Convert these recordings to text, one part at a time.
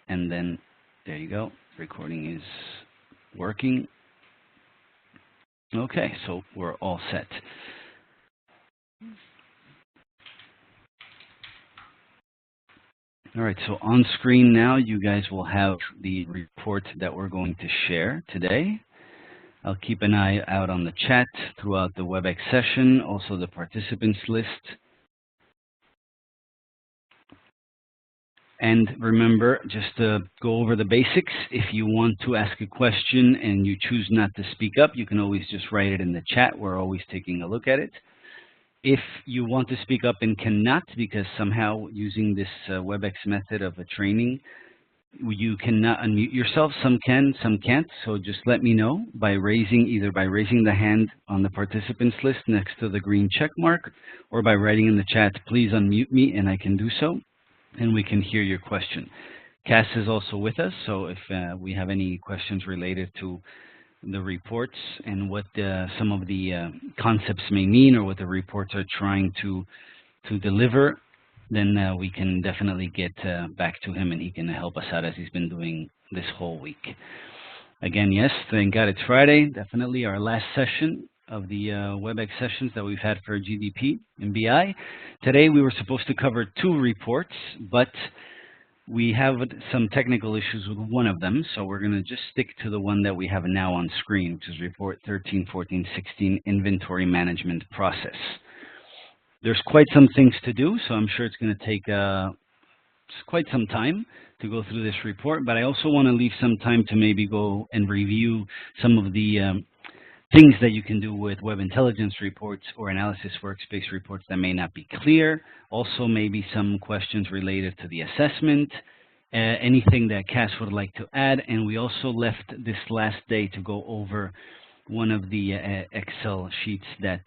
and then there you go. Recording is working. Okay, so we're all set. All right, so on screen now, you guys will have the report that we're going to share today. I'll keep an eye out on the chat throughout the WebEx session, also the participants list. And remember, just to go over the basics, if you want to ask a question and you choose not to speak up, you can always just write it in the chat. We're always taking a look at it. If you want to speak up and cannot, because somehow using this WebEx method of a training, you cannot unmute yourself. Some can, some can't. So just let me know by either by raising the hand on the participants list next to the green check mark, or by writing in the chat, please unmute me, and I can do so, and we can hear your question. Cass is also with us, so if we have any questions related to the reports and what some of the concepts may mean, or what the reports are trying to deliver, then we can definitely get back to him, and he can help us out as he's been doing this whole week. Again, yes, thank God it's Friday. Definitely our last session of the WebEx sessions that we've had for GDP and BI. Today we were supposed to cover 2 reports, but we have some technical issues with one of them, so we're going to just stick to the one that we have now on screen, which is Report 13-14-16, Inventory Management Process. There's quite some things to do, so I'm sure it's going to take quite some time to go through this report, but I also want to leave some time to maybe go and review some of the things that you can do with Web Intelligence reports or Analysis Workspace reports that may not be clear. Also, maybe some questions related to the assessment, anything that Cass would like to add. And we also left this last day to go over one of the Excel sheets that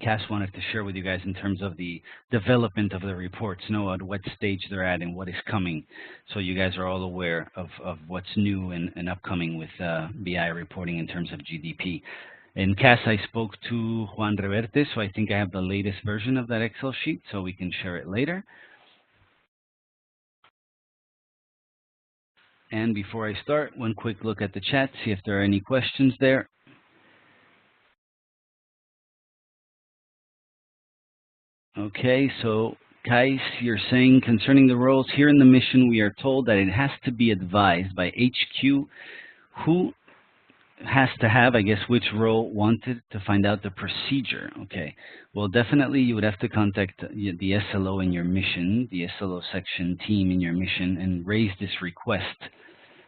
Cass wanted to share with you guys in terms of the development of the reports, know at what stage they're at and what is coming. So you guys are all aware of what's new and upcoming with BI reporting in terms of GDP. In Cass, I spoke to Juan Reverte, so I think I have the latest version of that Excel sheet, so we can share it later. And before I start, one quick look at the chat, see if there are any questions there. Okay, so Kais, you're saying concerning the roles here in the mission, we are told that it has to be advised by HQ who has to have, I guess, which role wanted to find out the procedure. Okay, well, definitely you would have to contact the SLO in your mission, the SLO section team in your mission, and raise this request.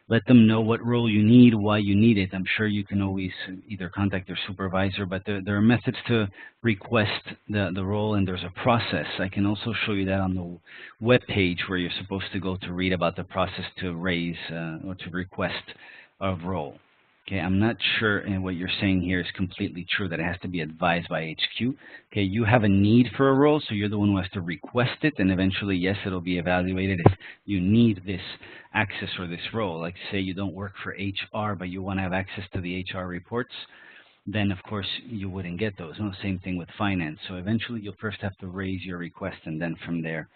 Let them know what role you need, why you need it. I'm sure you can always either contact your supervisor, but there are methods to request the role, and there's a process. I can also show you that on the web page where you're supposed to go to read about the process to raise or to request a role. Okay, I'm not sure what you're saying here is completely true, that it has to be advised by HQ. Okay, you have a need for a role, so you're the one who has to request it, and eventually, yes, it'll be evaluated if you need this access or this role. Like, say you don't work for HR, but you want to have access to the HR reports, then of course you wouldn't get those. No, same thing with finance. So eventually you'll first have to raise your request, and then from there,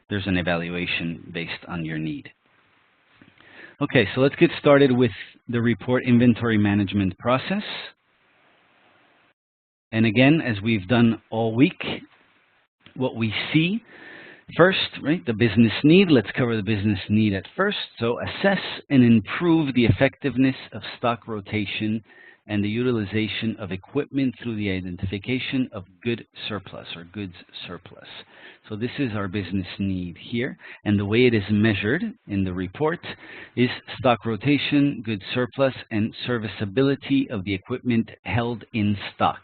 there's an evaluation based on your need. Okay, so let's get started with the report inventory management process. And again, as we've done all week, what we see first, right, the business need. Let's cover the business need at first. So assess and improve the effectiveness of stock rotation and the utilization of equipment through the identification of good surplus or goods surplus. So this is our business need here, and the way it is measured in the report is stock rotation, goods surplus, and serviceability of the equipment held in stock.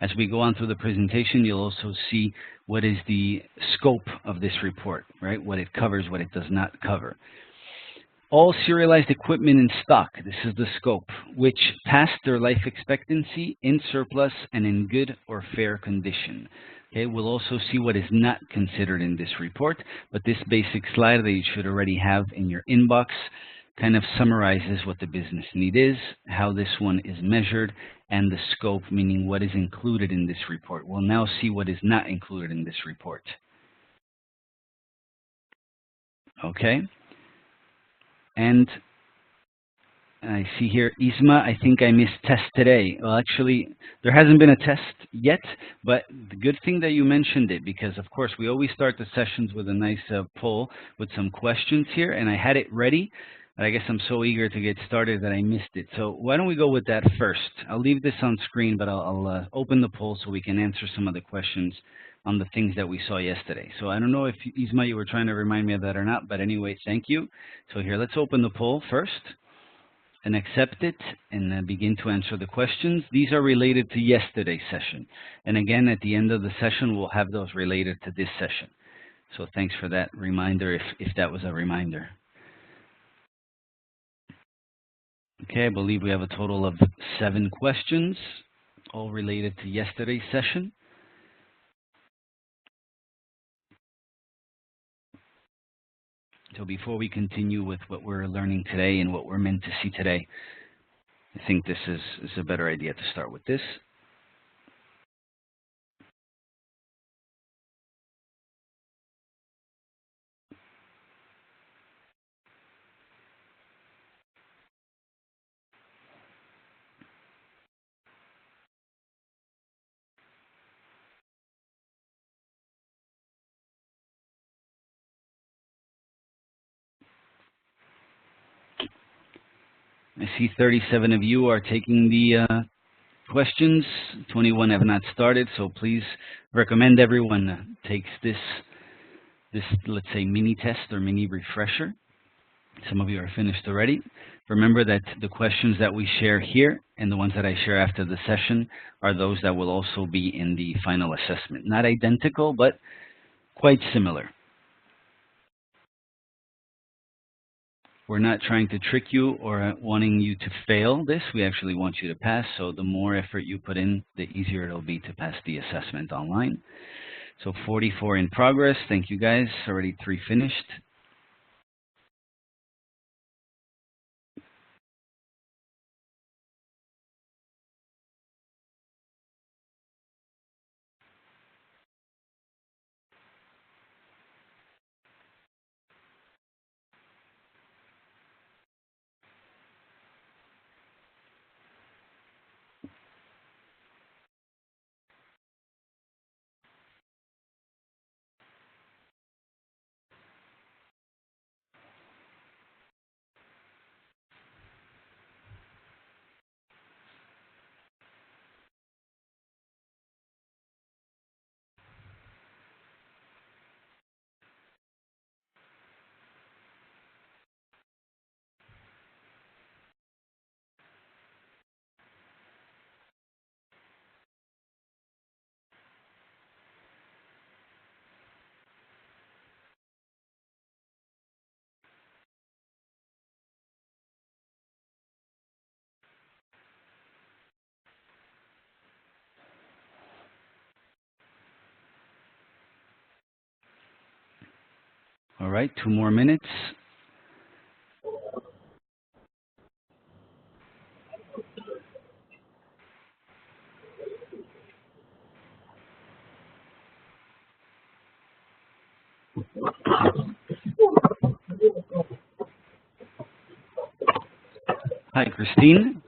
As we go on through the presentation, you'll also see what is the scope of this report, right? What it covers, what it does not cover. All serialized equipment in stock, this is the scope, which passed their life expectancy in surplus and in good or fair condition. Okay, we'll also see what is not considered in this report, but this basic slide that you should already have in your inbox kind of summarizes what the business need is, how this one is measured, and the scope, meaning what is included in this report. We'll now see what is not included in this report. Okay. And I see here, Isma, I think I missed test today. Well, actually, there hasn't been a test yet, but the good thing that you mentioned it, because of course we always start the sessions with a nice poll with some questions here, and I had it ready, but I guess I'm so eager to get started that I missed it. So why don't we go with that first? I'll leave this on screen, but I'll open the poll so we can answer some of the questions on the things that we saw yesterday. So I don't know if, Isma, you were trying to remind me of that or not, but anyway, thank you. So here, let's open the poll first and accept it and begin to answer the questions. These are related to yesterday's session. And again, at the end of the session, we'll have those related to this session. So thanks for that reminder, if that was a reminder. Okay, I believe we have a total of 7 questions, all related to yesterday's session. So before we continue with what we're learning today and what we're meant to see today, I think this is a better idea to start with this. I see 37 of you are taking the questions. 21 have not started, so please recommend everyone takes this, let's say, mini test or mini refresher. Some of you are finished already. Remember that the questions that we share here and the ones that I share after the session are those that will also be in the final assessment. Not identical, but quite similar. We're not trying to trick you or wanting you to fail this. We actually want you to pass, so the more effort you put in, the easier it'll be to pass the assessment online. So 44 in progress. Thank you guys. Already 3 finished. All right, 2 more minutes. Hi, Christine.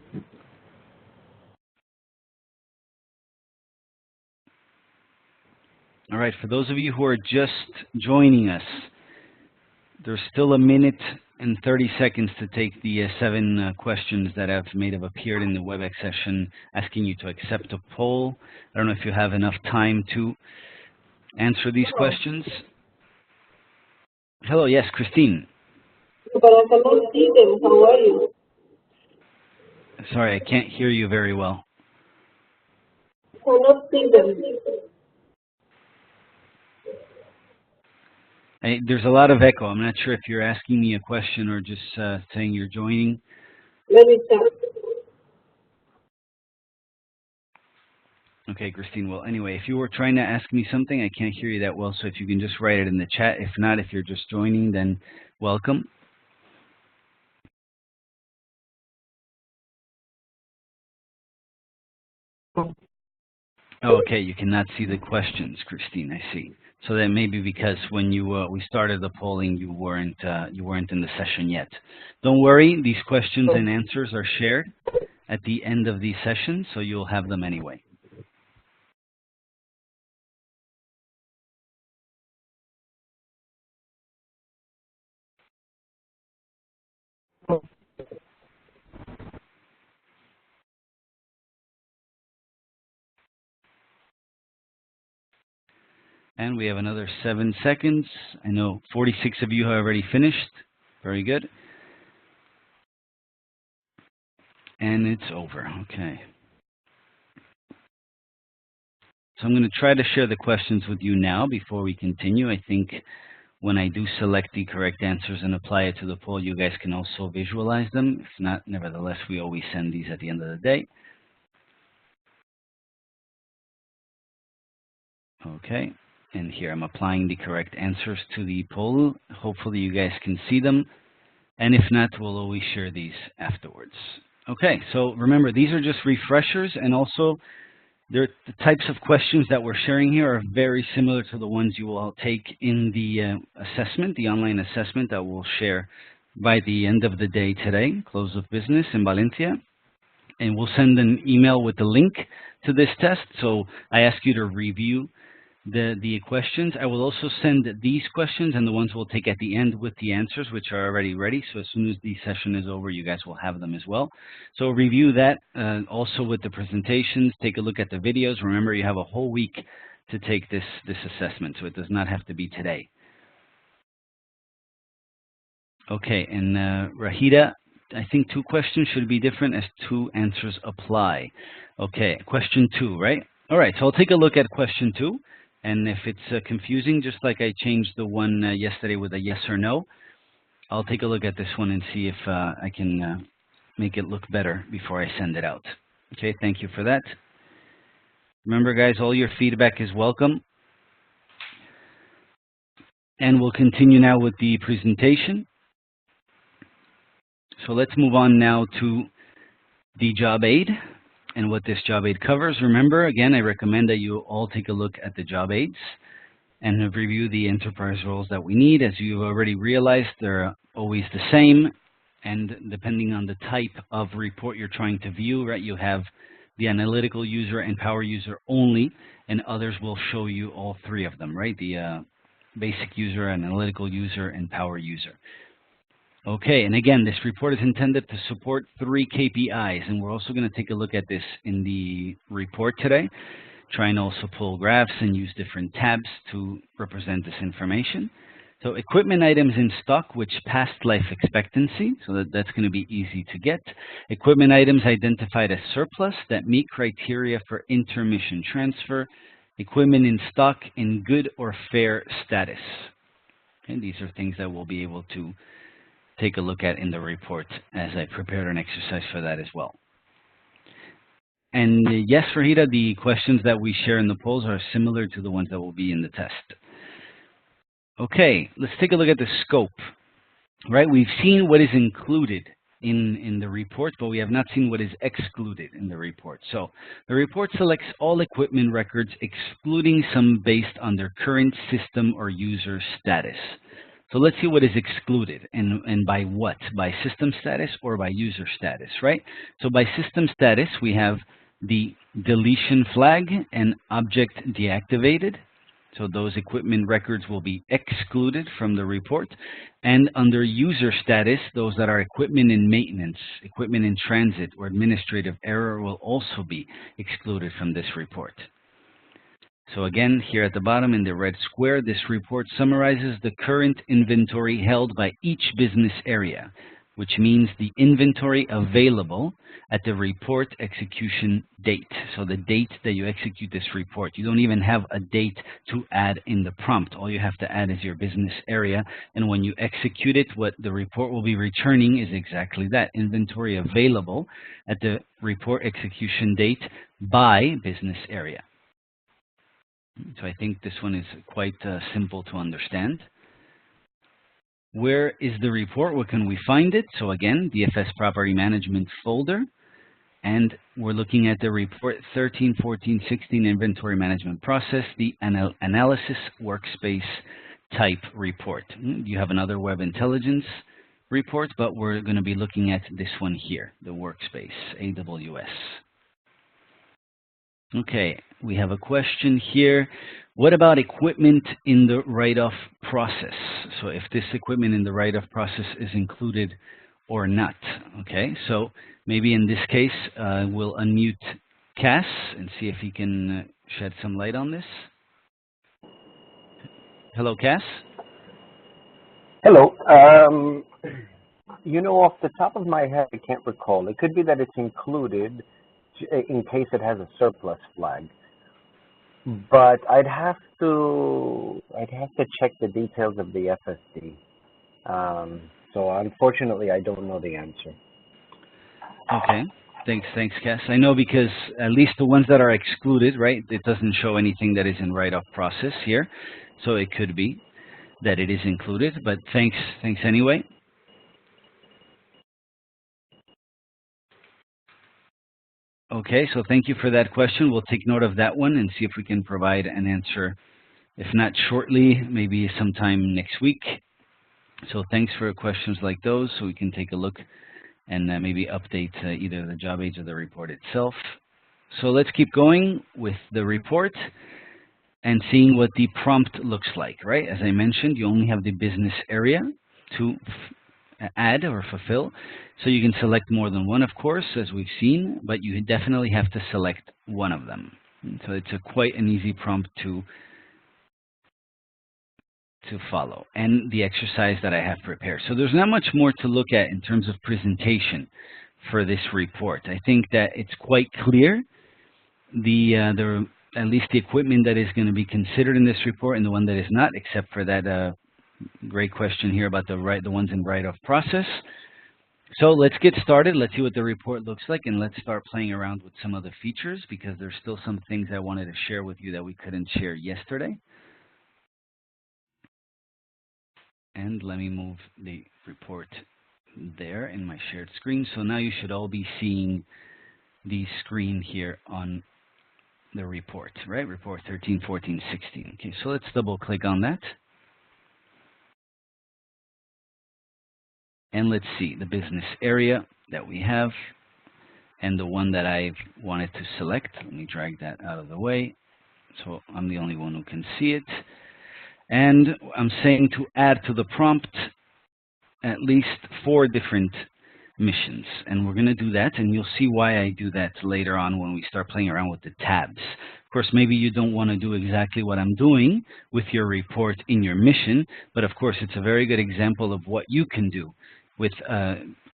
All right, for those of you who are just joining us, there's still 1 minute and 30 seconds to take the 7 questions that may have appeared in the WebEx session, asking you to accept a poll. I don't know if you have enough time to answer these questions. Hello, yes, Christine. But I cannot see them. How are you? Sorry, I can't hear you very well. I cannot see them. There's a lot of echo. I'm not sure if you're asking me a question or just saying you're joining. Let me check. Okay, Christine. Well, anyway, if you were trying to ask me something, I can't hear you that well, so if you can just write it in the chat. If not, if you're just joining, then welcome. Oh, okay, you cannot see the questions, Christine, I see. So that may be because when we started the polling, you weren't in the session yet. Don't worry, these questions and answers are shared at the end of the session, so you'll have them anyway. And we have another 7 seconds. I know 46 of you have already finished. Very good. And it's over. Okay. So I'm going to try to share the questions with you now before we continue. I think when I do select the correct answers and apply it to the poll, you guys can also visualize them. If not, nevertheless, we always send these at the end of the day. Okay. And here I'm applying the correct answers to the poll. Hopefully you guys can see them. And if not, we'll always share these afterwards. Okay, so remember, these are just refreshers, and also the types of questions that we're sharing here are very similar to the ones you will all take in the assessment, the online assessment that we'll share by the end of the day today, close of business in Valencia. And we'll send an email with the link to this test. So I ask you to review the questions. I will also send these questions and the ones we'll take at the end with the answers, which are already ready. So as soon as the session is over, you guys will have them as well. So review that also with the presentations. Take a look at the videos. Remember, you have a whole week to take this assessment, so it does not have to be today. Okay, and Rahida, I think 2 questions should be different as 2 answers apply. Okay, question 2, right? All right, so I'll take a look at question 2. And if it's confusing, just like I changed the one yesterday with a yes or no, I'll take a look at this one and see if I can make it look better before I send it out. Okay, thank you for that. Remember, guys, all your feedback is welcome. And we'll continue now with the presentation. So let's move on now to the job aid and what this job aid covers. Remember, again, I recommend that you all take a look at the job aids and review the enterprise roles that we need. As you've already realized, they're always the same, and depending on the type of report you're trying to view, right, you have the analytical user and power user only, and others will show you all 3 of them, right? The basic user, analytical user, and power user. Okay, and again, this report is intended to support 3 KPIs, and we're also going to take a look at this in the report today, try and also pull graphs and use different tabs to represent this information. So equipment items in stock which passed life expectancy, so that's going to be easy to get. Equipment items identified as surplus that meet criteria for intermission transfer. Equipment in stock in good or fair status. And these are things that we'll be able to take a look at in the report as I prepared an exercise for that as well. And yes, Rahida, the questions that we share in the polls are similar to the ones that will be in the test. Okay, let's take a look at the scope. Right, we've seen what is included in the report, but we have not seen what is excluded in the report. So the report selects all equipment records, excluding some based on their current system or user status. So let's see what is excluded and by what, by system status or by user status, right? So by system status, we have the deletion flag and object deactivated. So those equipment records will be excluded from the report. And under user status, those that are equipment in maintenance, equipment in transit, or administrative error will also be excluded from this report. So again, here at the bottom in the red square, this report summarizes the current inventory held by each business area, which means the inventory available at the report execution date. So the date that you execute this report. You don't even have a date to add in the prompt. All you have to add is your business area. And when you execute it, what the report will be returning is exactly that, inventory available at the report execution date by business area. So I think this one is quite simple to understand. Where is the report? Where can we find it? So again, DFS Property Management folder. And we're looking at the report 13, 14, 16 inventory management process, the analysis workspace type report. You have another web intelligence report, but we're going to be looking at this one here, the workspace, AWS. Okay, we have a question here. What about equipment in the write-off process? So if this equipment in the write-off process is included or not. Okay, so maybe in this case, we'll unmute Cass and see if he can shed some light on this. Hello, Cass. Hello. You know, off the top of my head, I can't recall. It could be that it's included in case it has a surplus flag. But I'd have to check the details of the FSD. So unfortunately, I don't know the answer. Okay. Thanks, Cass. I know because at least the ones that are excluded, right? It doesn't show anything that is in write-off process here, so it could be that it is included. But thanks anyway. Okay, so thank you for that question. We'll take note of that one and see if we can provide an answer. If not shortly, maybe sometime next week. So thanks for questions like those, so we can take a look and maybe update either the job aids or the report itself. So let's keep going with the report and seeing what the prompt looks like, right? As I mentioned, you only have the business area to add or fulfill. So you can select more than one, of course, as we've seen, but you definitely have to select one of them. And so it's quite an easy prompt to follow, and the exercise that I have prepared. So there's not much more to look at in terms of presentation for this report. I think that it's quite clear, at least the equipment that is going to be considered in this report and the one that is not, except for that great question here about the ones in write-off process. So let's get started. Let's see what the report looks like, and let's start playing around with some of the features, because there's still some things I wanted to share with you that we couldn't share yesterday. And let me move the report there in my shared screen. So now you should all be seeing the screen here on the report, right? Report 13, 14, 16. Okay, so let's double click on that. And let's see the business area that we have and the one that I wanted to select. Let me drag that out of the way so I'm the only one who can see it. And I'm saying to add to the prompt at least 4 different missions. And we're going to do that, and you'll see why I do that later on when we start playing around with the tabs. Of course, maybe you don't want to do exactly what I'm doing with your report in your mission, but of course it's a very good example of what you can do with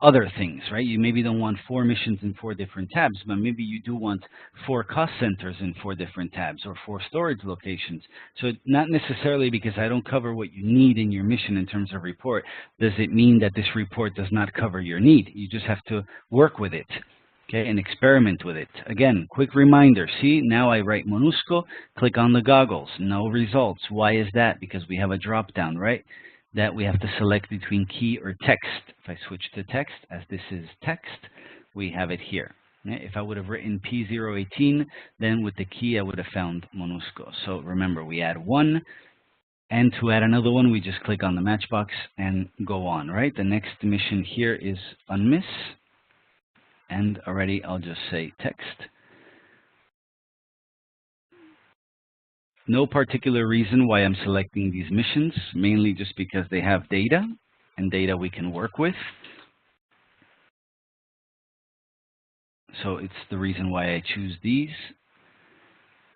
other things, right? You maybe don't want 4 missions in 4 different tabs, but maybe you do want 4 cost centers in 4 different tabs, or 4 storage locations. So not necessarily because I don't cover what you need in your mission in terms of report, does it mean that this report does not cover your need. You just have to work with it, okay, and experiment with it. Again, quick reminder, see, now I write MONUSCO, click on the goggles, no results. Why is that? Because we have a drop down, right? That we have to select between key or text. If I switch to text, as this is text, we have it here. If I would have written P018, then with the key I would have found MONUSCO. So remember, we add 1, and to add another one, we just click on the matchbox and go on, right? The next mission here is unmiss, and already I'll just say text. No particular reason why I'm selecting these missions, mainly just because they have data, and data we can work with. So it's the reason why I choose these.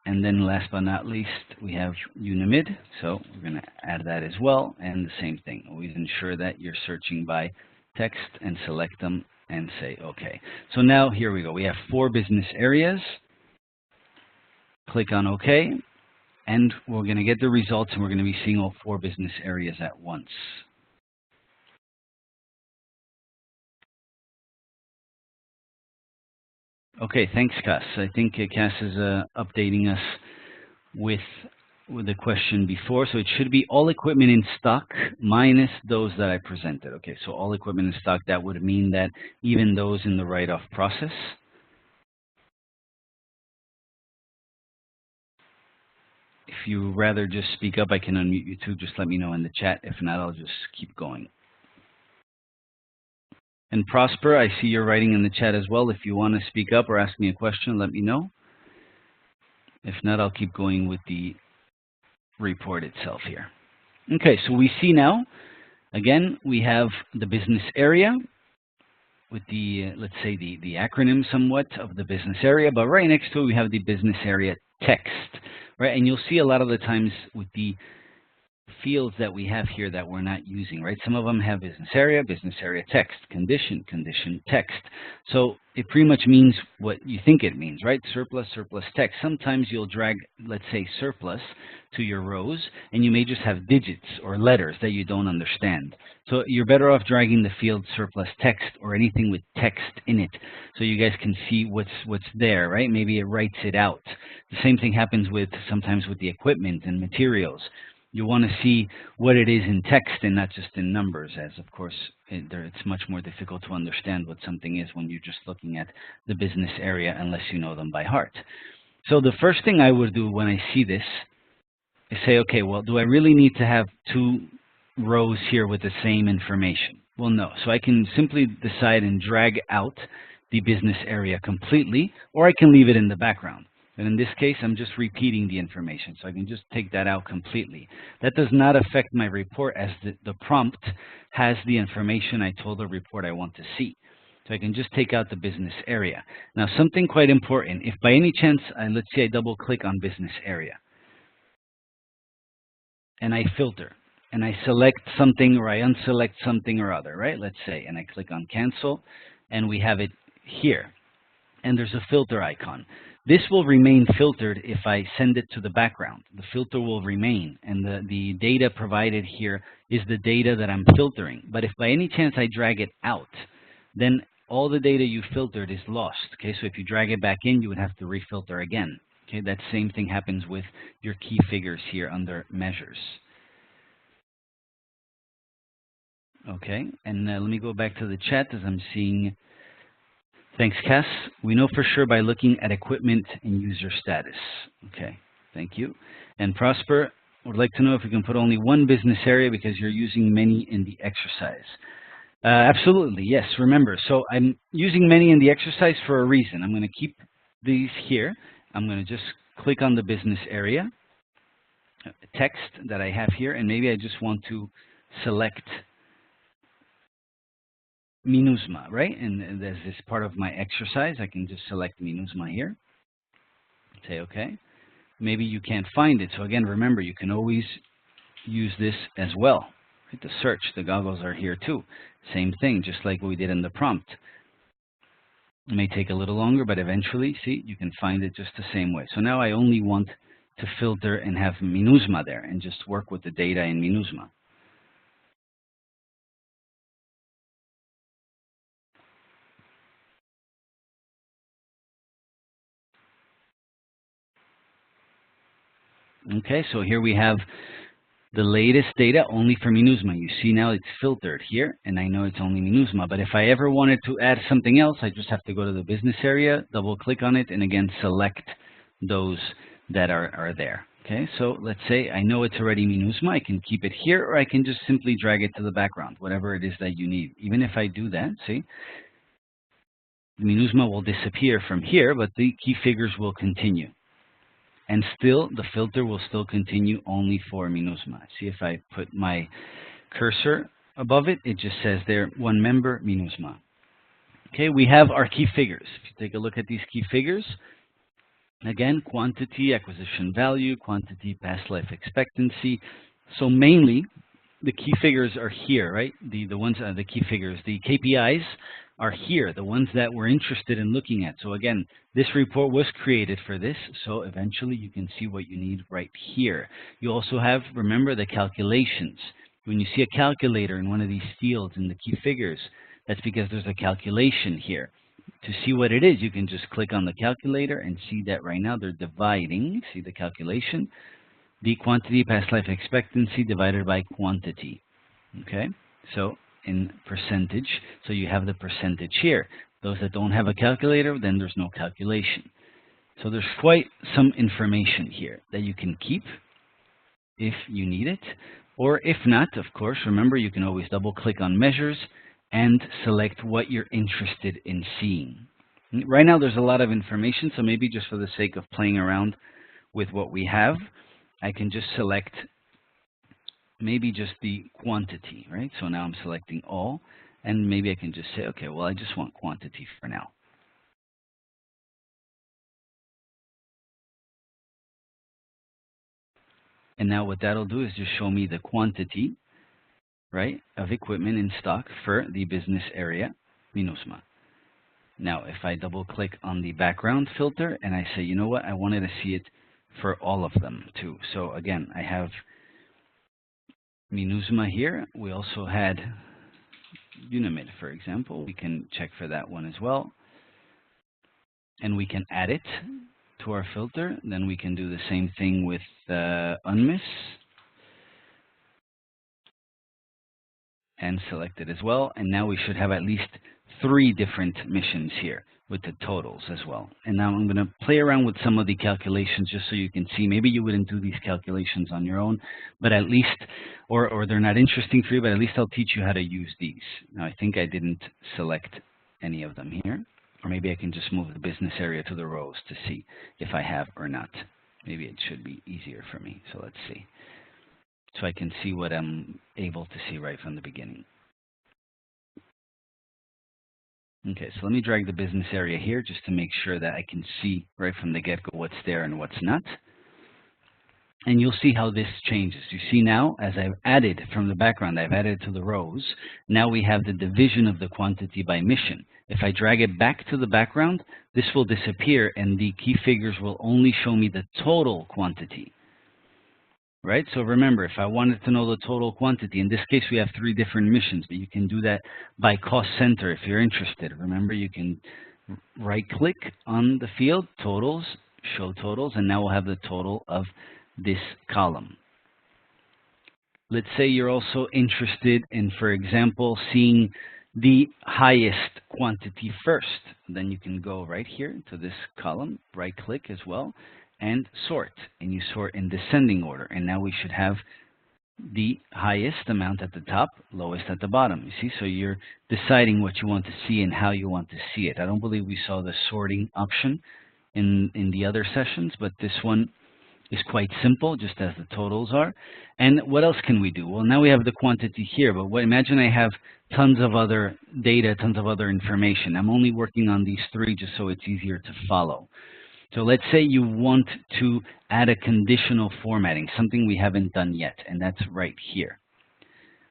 And then last but not least, we have Unimid. So we're going to add that as well. And the same thing, always ensure that you're searching by text and select them and say OK. So now here we go. We have 4 business areas. Click on OK. And we're going to get the results, and we're going to be seeing all 4 business areas at once. Okay, thanks, Cass. I think Cass is updating us with the question before. So it should be all equipment in stock minus those that I presented. Okay, so all equipment in stock, that would mean that even those in the write-off process. you rather just speak up, I can unmute you too. Just let me know in the chat. If not, I'll just keep going. And Prosper, I see you're writing in the chat as well. If you want to speak up or ask me a question, let me know. If not, I'll keep going with the report itself here. Okay, so we see now, again, we have the business area with the, let's say, the acronym somewhat of the business area, but right next to it, we have the business area text, right? And you'll see a lot of the times with the fields that we have here that we're not using, right? Some of them have business area text, condition text. So it pretty much means what you think it means, right? Surplus text. Sometimes you'll drag, let's say, surplus to your rows, and you may just have digits or letters that you don't understand. So you're better off dragging the field surplus text or anything with text in it, so you guys can see what's there, right? Maybe it writes it out. The same thing happens sometimes with the equipment and materials. You want to see what it is in text and not just in numbers, as of course it's much more difficult to understand what something is when you're just looking at the business area unless you know them by heart. So the first thing I would do when I see this is say, okay, well, do I really need to have two rows here with the same information? Well, no. So I can simply decide and drag out the business area completely, or I can leave it in the background. And in this case, I'm just repeating the information, so I can just take that out completely. That does not affect my report, as the prompt has the information I told the report I want to see. So I can just take out the business area. Now, something quite important, if by any chance, let's say I double click on business area, and I filter, and I select something or I unselect something or other, right? Let's say, and I click on cancel, and we have it here, and there's a filter icon. This will remain filtered if I send it to the background. The filter will remain, and the data provided here is the data that I'm filtering. But if by any chance I drag it out, then all the data you filtered is lost. Okay, so if you drag it back in, you would have to refilter again. Okay, that same thing happens with your key figures here under measures. Okay, and let me go back to the chat as I'm seeing. Thanks, Cass. We know for sure by looking at equipment and user status. Okay, thank you. And Prosper would like to know if we can put only one business area because you're using many in the exercise. Absolutely, yes. Remember, so I'm using many in the exercise for a reason. I'm going to keep these here. I'm going to just click on the business area text that I have here, and maybe I just want to select MINUSMA, right? And as this part of my exercise, I can just select MINUSMA here. Say OK. Maybe you can't find it. So again, remember, you can always use this as well. Hit the search. The goggles are here too. Same thing, just like we did in the prompt. It may take a little longer, but eventually, see, you can find it just the same way. So now I only want to filter and have MINUSMA there and just work with the data in MINUSMA. Okay, so here we have the latest data only for MINUSMA. You see now it's filtered here, and I know it's only MINUSMA. But if I ever wanted to add something else, I just have to go to the business area, double click on it, and again select those that are there. Okay, so let's say I know it's already MINUSMA. I can keep it here, or I can just simply drag it to the background, whatever it is that you need. Even if I do that, see, the MINUSMA will disappear from here, but the key figures will continue. And still, the filter will still continue only for MINUSMA. See, if I put my cursor above it, it just says there, one member, MINUSMA. Okay, we have our key figures. If you take a look at these key figures, again, quantity, acquisition value, quantity, past life expectancy. So mainly, the key figures are here, right? The key figures, the KPIs are here, the ones that we're interested in looking at. So again, this report was created for this, so eventually you can see what you need right here. You also have, remember, the calculations. When you see a calculator in one of these fields in the key figures, that's because there's a calculation here. To see what it is, you can just click on the calculator and see that right now they're dividing, see the calculation, the quantity past life expectancy divided by quantity. Okay, so in percentage, so you have the percentage here. Those that don't have a calculator, then there's no calculation. So there's quite some information here that you can keep if you need it. Or if not, of course, remember you can always double click on measures and select what you're interested in seeing. Right now there's a lot of information, so maybe just for the sake of playing around with what we have, I can just select maybe just the quantity, right? So now I'm selecting all, and maybe I can just say, okay, well, I just want quantity for now. And now what that'll do is just show me the quantity, right, of equipment in stock for the business area, MINUSMA. Now, if I double click on the background filter and I say, you know what, I wanted to see it for all of them too. So again, I have MINUSMA here. We also had UNIMID, for example. We can check for that one as well. And we can add it to our filter. Then we can do the same thing with UNMIS and select it as well. And now we should have at least 3 different missions here with the totals as well. And now I'm going to play around with some of the calculations just so you can see. Maybe you wouldn't do these calculations on your own, but at least, or they're not interesting for you, but at least I'll teach you how to use these. Now I think I didn't select any of them here, or maybe I can just move the business area to the rows to see if I have or not. Maybe it should be easier for me. So let's see. So I can see what I'm able to see right from the beginning. Okay, so let me drag the business area here just to make sure that I can see right from the get-go what's there and what's not. And you'll see how this changes. You see now, as I've added from the background, I've added to the rows. Now we have the division of the quantity by mission. If I drag it back to the background, this will disappear and the key figures will only show me the total quantity. Right? So remember, if I wanted to know the total quantity, in this case we have 3 different missions, but you can do that by cost center if you're interested. Remember, you can right-click on the field, totals, show totals, and now we'll have the total of this column. Let's say you're also interested in, for example, seeing the highest quantity first. Then you can go right here to this column, right-click as well, and sort, and you sort in descending order. And now we should have the highest amount at the top, lowest at the bottom. You see, so you're deciding what you want to see and how you want to see it. I don't believe we saw the sorting option in the other sessions, but this one is quite simple, just as the totals are. And what else can we do? Well, now we have the quantity here, but imagine I have tons of other data, tons of other information. I'm only working on these 3 just so it's easier to follow. So let's say you want to add a conditional formatting, something we haven't done yet, and that's right here.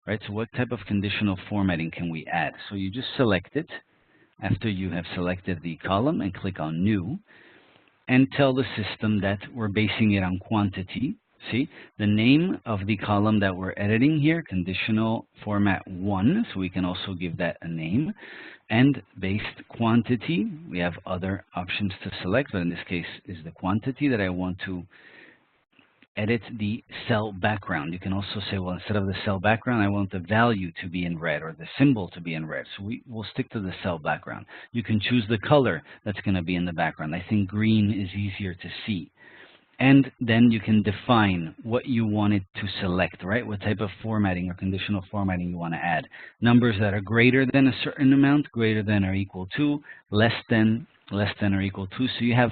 Right, so what type of conditional formatting can we add? So you just select it after you have selected the column and click on New, and tell the system that we're basing it on quantity. See, the name of the column that we're editing here, conditional format 1, so we can also give that a name. And based quantity, we have other options to select, but in this case is the quantity that I want to edit the cell background. You can also say, well, instead of the cell background, I want the value to be in red or the symbol to be in red. So we'll stick to the cell background. You can choose the color that's going to be in the background. I think green is easier to see. And then you can define what you want it to select, right? What type of formatting or conditional formatting you want to add. Numbers that are greater than a certain amount, greater than or equal to, less than or equal to. So you have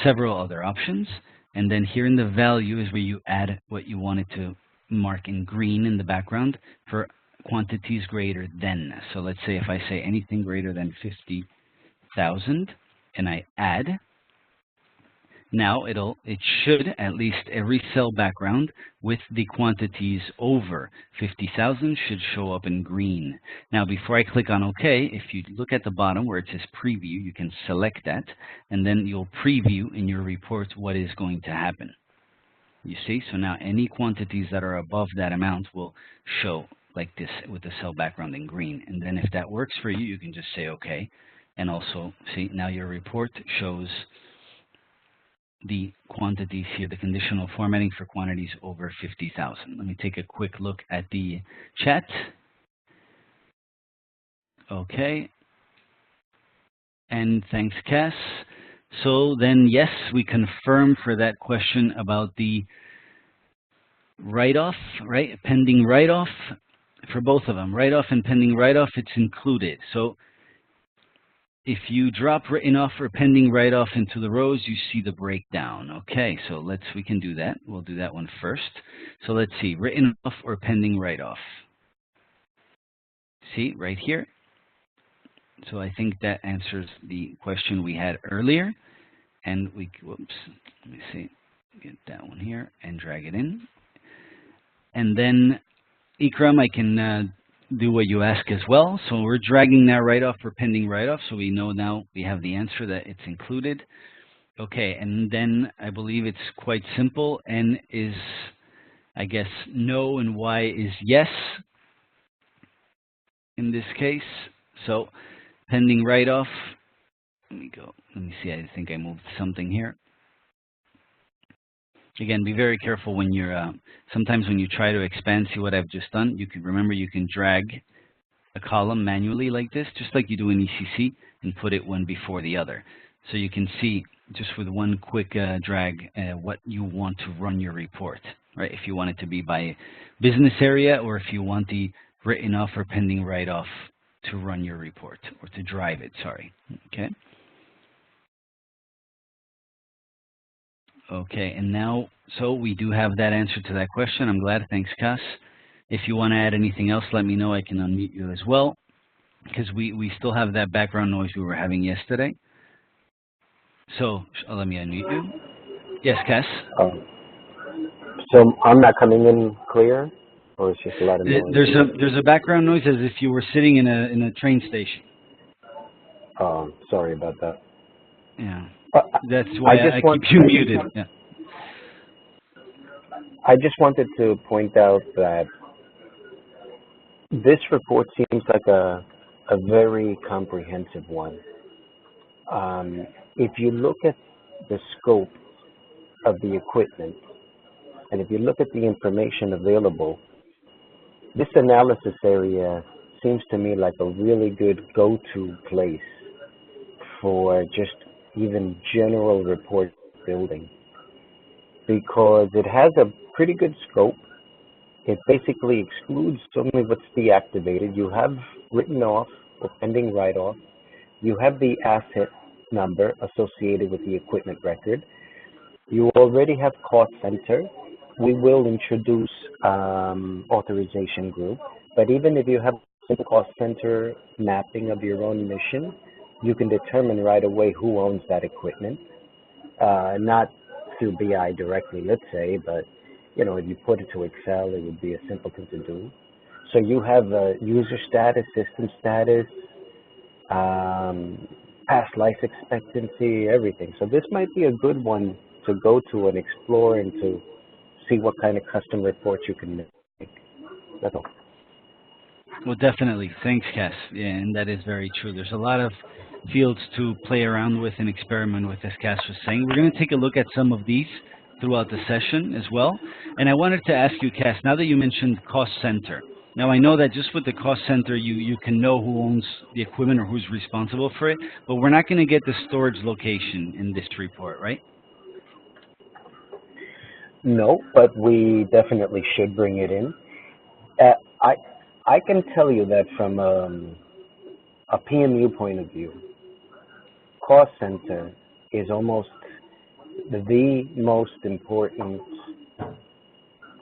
several other options. And then here in the value is where you add what you want it to mark in green in the background for quantities greater than. So let's say if I say anything greater than 50,000 and I add, now it should, at least every cell background with the quantities over 50,000 should show up in green. Now before I click on OK, if you look at the bottom where it says preview, you can select that and then you'll preview in your report what is going to happen. You see, so now any quantities that are above that amount will show like this with the cell background in green. And then if that works for you, you can just say OK. And also, see, now your report shows the quantities here, the conditional formatting for quantities over 50,000. Let me take a quick look at the chat. Okay. And thanks, Cass. So then, yes, we confirm for that question about the write-off, right? Pending write-off for both of them. Write-off and pending write-off, it's included. So if you drop written off or pending write-off into the rows, you see the breakdown. Okay, so we can do that. We'll do that one first. So let's see, written off or pending write-off. See, right here. So I think that answers the question we had earlier. And whoops, let me see, get that one here and drag it in. And then, Ikram, I can do what you ask as well. So we're dragging that write-off or pending write-off, so we know now we have the answer that it's included. Okay, and then I believe it's quite simple. N is, I guess, no, and Y is yes in this case. So pending write-off, let me see, I think I moved something here. Again, be very careful when you're, sometimes when you try to expand, see what I've just done, you can remember you can drag a column manually like this, just like you do in ECC, and put it one before the other. So you can see, just with one quick drag, what you want to run your report, right? If you want it to be by business area, or if you want the written off or pending write-off to run your report, or to drive it, sorry, okay? Okay, and now, so we do have that answer to that question. I'm glad. Thanks, Cass. If you want to add anything else, let me know. I can unmute you as well, because we still have that background noise we were having yesterday. So let me unmute you. Yes, Cass? So I'm not coming in clear, or it's just a lot of noise? There's a background noise as if you were sitting in a train station. Sorry about that. Yeah. That's why I keep you muted. Yeah. I just wanted to point out that this report seems like a very comprehensive one. If you look at the scope of the equipment, and if you look at the information available, this analysis area seems to me like a really good go-to place for just even general report building, because it has a pretty good scope. It basically excludes only what's deactivated. You have written off or pending write-off. You have the asset number associated with the equipment record. You already have cost center. We will introduce authorization group, but even if you have a cost center mapping of your own mission, you can determine right away who owns that equipment, not through BI directly, let's say, but if you put it to Excel, it would be a simple thing to do. So you have user status, system status, past life expectancy, everything. So this might be a good one to go to and explore and to see what kind of custom reports you can make. That's all. Well, definitely. Thanks, Cass. Yeah, and that is very true. There's a lot of fields to play around with and experiment with, as Cass was saying. We're going to take a look at some of these throughout the session as well. And I wanted to ask you, Cass, now that you mentioned cost center. Now, I know that just with the cost center, you can know who owns the equipment or who's responsible for it, but we're not going to get the storage location in this report, right? No, but we definitely should bring it in. I can tell you that from a PMU point of view, cost center is almost the most important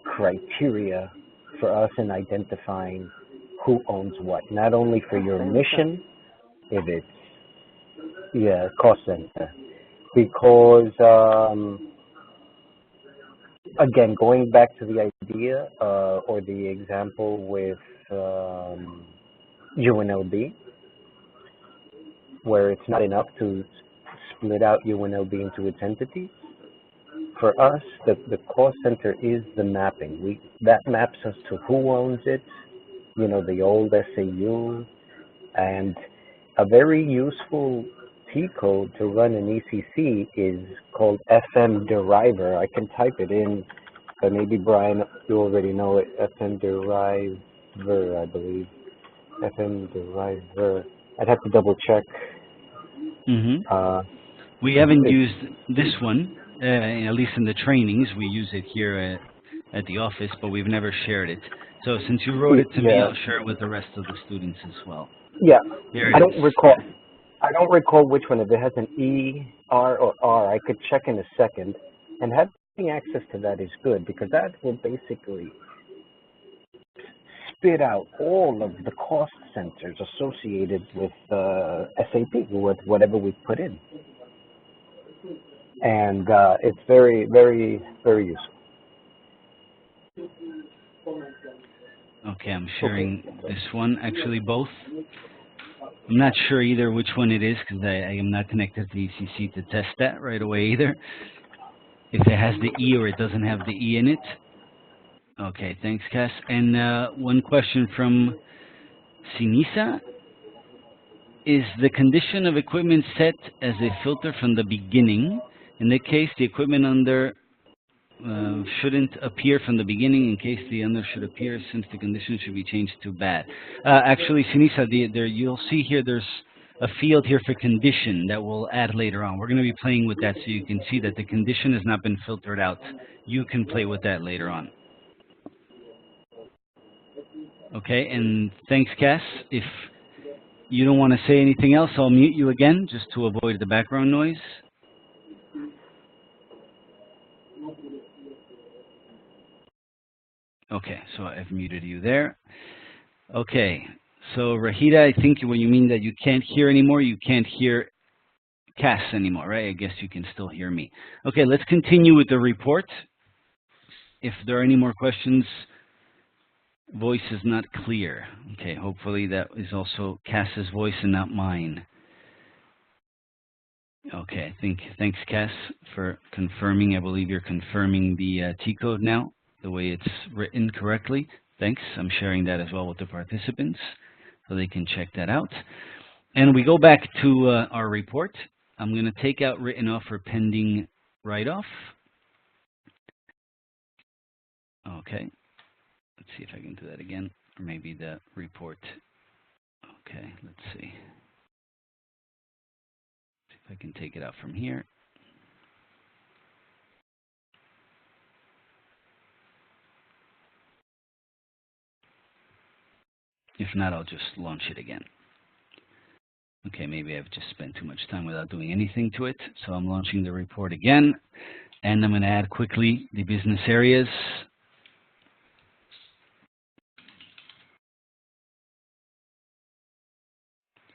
criteria for us in identifying who owns what, not only for your mission, if it's, cost center, because again, going back to the idea or the example with UNLV, where it's not enough to split out UNLV into its entities. For us, the cost center is the mapping. That maps us to who owns it, the old SAU, and a very useful T code to run an ECC is called FM Deriver. I can type it in, but maybe Brian, you already know it. FM Deriver, I believe. FM Deriver. I'd have to double check. We haven't used this one, at least in the trainings. We use it here at the office, but we've never shared it. So since you wrote it to me, Yeah. I'll share it with the rest of the students as well. Yeah. Here I it don't is. recall. I don't recall which one. If it has an E, R, or R, I could check in a second. And having access to that is good because that will basically spit out all of the cost centers associated with SAP, with whatever we put in. And it's very, very, very useful. Okay, I'm sharing this one, actually both. I'm not sure either which one it is because I am not connected to ECC to test that right away either. If it has the E or it doesn't have the E in it. Okay, thanks, Cass. And one question from Sinisa. Is the condition of equipment set as a filter from the beginning? In that case, the equipment under shouldn't appear from the beginning. In case the under should appear, since the condition should be changed to bad. Actually, Sinisa, you'll see here there's a field here for condition that we'll add later on. We're going to be playing with that so you can see that the condition has not been filtered out. You can play with that later on. Okay, and thanks, Cass. If you don't want to say anything else, I'll mute you again just to avoid the background noise. Okay, so I've muted you there. Okay, so Rahida, I think when you mean that you can't hear anymore, you can't hear Cass anymore, right? I guess you can still hear me. Okay, let's continue with the report. If there are any more questions, voice is not clear. Okay, hopefully that is also Cass's voice and not mine. Okay, thanks, Cass, for confirming. I believe you're confirming the T code now, the way it's written correctly. Thanks. I'm sharing that as well with the participants so they can check that out. And we go back to our report. I'm going to take out written off or pending write-off. Okay. Let's see if I can do that again, or maybe the report. Okay, let's see. See if I can take it out from here. If not, I'll just launch it again. Okay, maybe I've just spent too much time without doing anything to it. So I'm launching the report again, and I'm going to add quickly the business areas.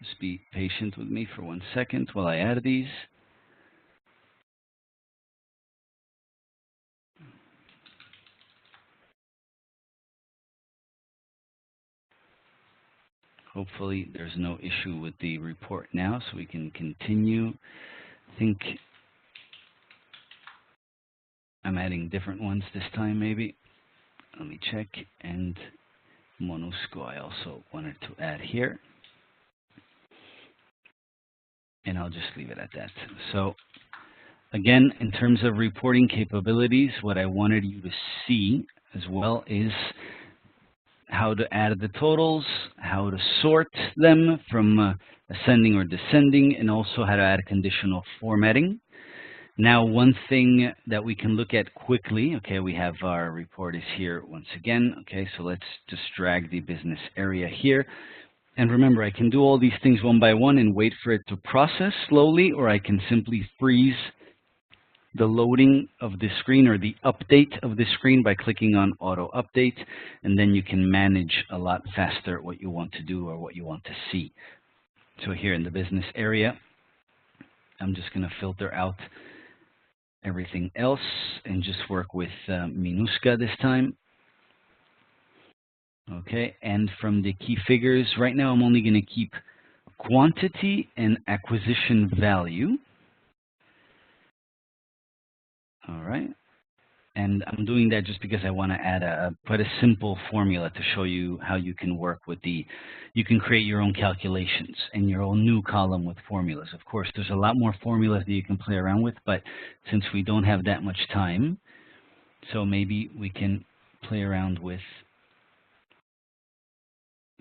Just be patient with me for 1 second while I add these. Hopefully there's no issue with the report now, so we can continue. I think I'm adding different ones this time, maybe. Let me check. And MONUSCO I also wanted to add here. And I'll just leave it at that. So again, in terms of reporting capabilities, what I wanted you to see as well is how to add the totals, how to sort them from ascending or descending, and also how to add conditional formatting. Now, one thing that we can look at quickly, okay, we have our report is here once again. Okay, so let's just drag the business area here. And remember, I can do all these things one by one and wait for it to process slowly, or I can simply freeze the loading of the screen or the update of the screen by clicking on Auto Update, and then you can manage a lot faster what you want to do or what you want to see. So here in the business area, I'm just going to filter out everything else and just work with MINUSCA this time. Okay, and from the key figures, right now I'm only going to keep quantity and acquisition value. All right, and I'm doing that just because I want to add quite a simple formula to show you how you can work with you can create your own calculations and your own new column with formulas. Of course, there's a lot more formulas that you can play around with, but since we don't have that much time, so maybe we can play around with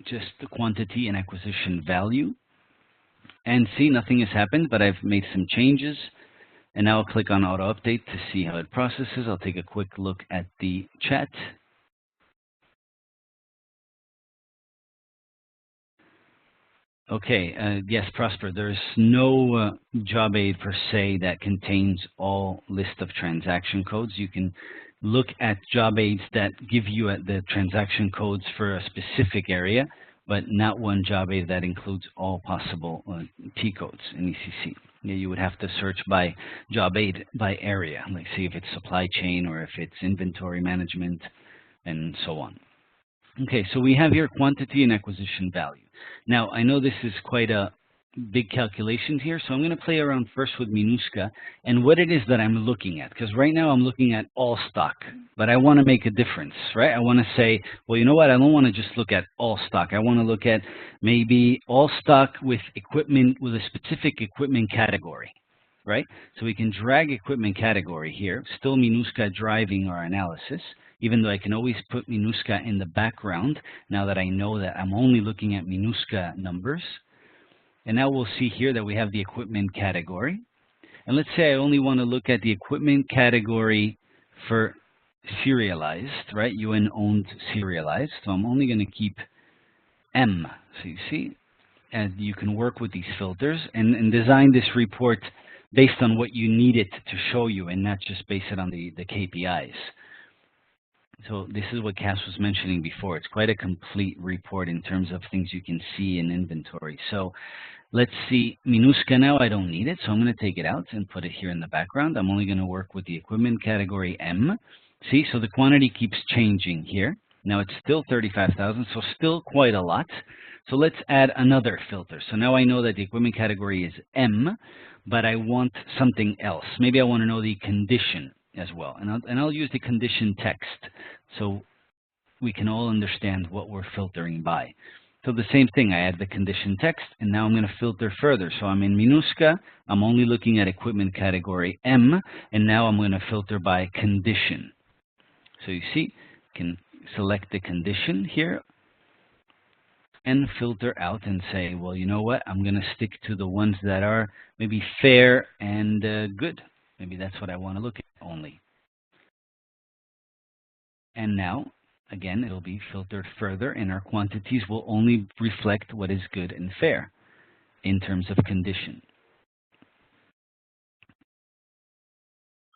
just the quantity and acquisition value. And see, nothing has happened, but I've made some changes. And now I'll click on Auto Update to see how it processes. I'll take a quick look at the chat. Okay, yes, Prosper, there's no job aid per se that contains all list of transaction codes. You can look at job aids that give you the transaction codes for a specific area, but not one job aid that includes all possible T codes in ECC. Yeah, you would have to search by job aid by area, like see if it's supply chain or if it's inventory management and so on. Okay, so we have here quantity and acquisition value. Now, I know this is quite a big calculation here, so I'm going to play around first with MINUSCA and what it is that I'm looking at. Because right now I'm looking at all stock, but I want to make a difference, right? I want to say, well, you know what? I don't want to just look at all stock. I want to look at maybe all stock with equipment, with a specific equipment category, right? So we can drag equipment category here, still MINUSCA driving our analysis, even though I can always put MINUSCA in the background now that I know that I'm only looking at MINUSCA numbers. And now we'll see here that we have the equipment category. And let's say I only want to look at the equipment category for serialized, right? UN-owned serialized. So I'm only going to keep M. So you see, and you can work with these filters and design this report based on what you need it to show you and not just base it on the KPIs. So this is what Cass was mentioning before. It's quite a complete report in terms of things you can see in inventory. So let's see, MINUSCA now, I don't need it, so I'm going to take it out and put it here in the background. I'm only going to work with the equipment category M. See, so the quantity keeps changing here. Now it's still 35,000, so still quite a lot. So let's add another filter. So now I know that the equipment category is M, but I want something else. Maybe I want to know the condition as well. And I'll use the condition text so we can all understand what we're filtering by. So the same thing, I add the condition text, and now I'm going to filter further. So I'm in MINUSCA, I'm only looking at equipment category M, and now I'm going to filter by condition. So you see, you can select the condition here and filter out and say, well, you know what, I'm going to stick to the ones that are maybe fair and good. Maybe that's what I want to look at only. And now, again, it'll be filtered further, and our quantities will only reflect what is good and fair in terms of condition.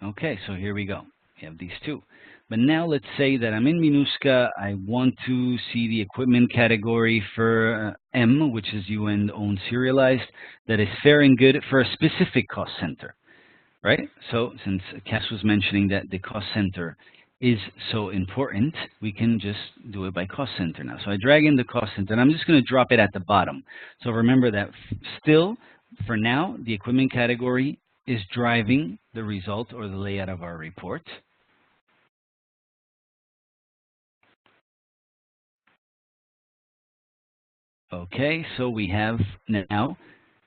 Okay, so here we go. We have these two. But now let's say that I'm in MINUSCA. I want to see the equipment category for M, which is UN-owned serialized, that is fair and good for a specific cost center. Right? So since Cass was mentioning that the cost center is so important, we can just do it by cost center now. So I drag in the cost center, and I'm just going to drop it at the bottom. So remember that still, for now, the equipment category is driving the result or the layout of our report. Okay, so we have now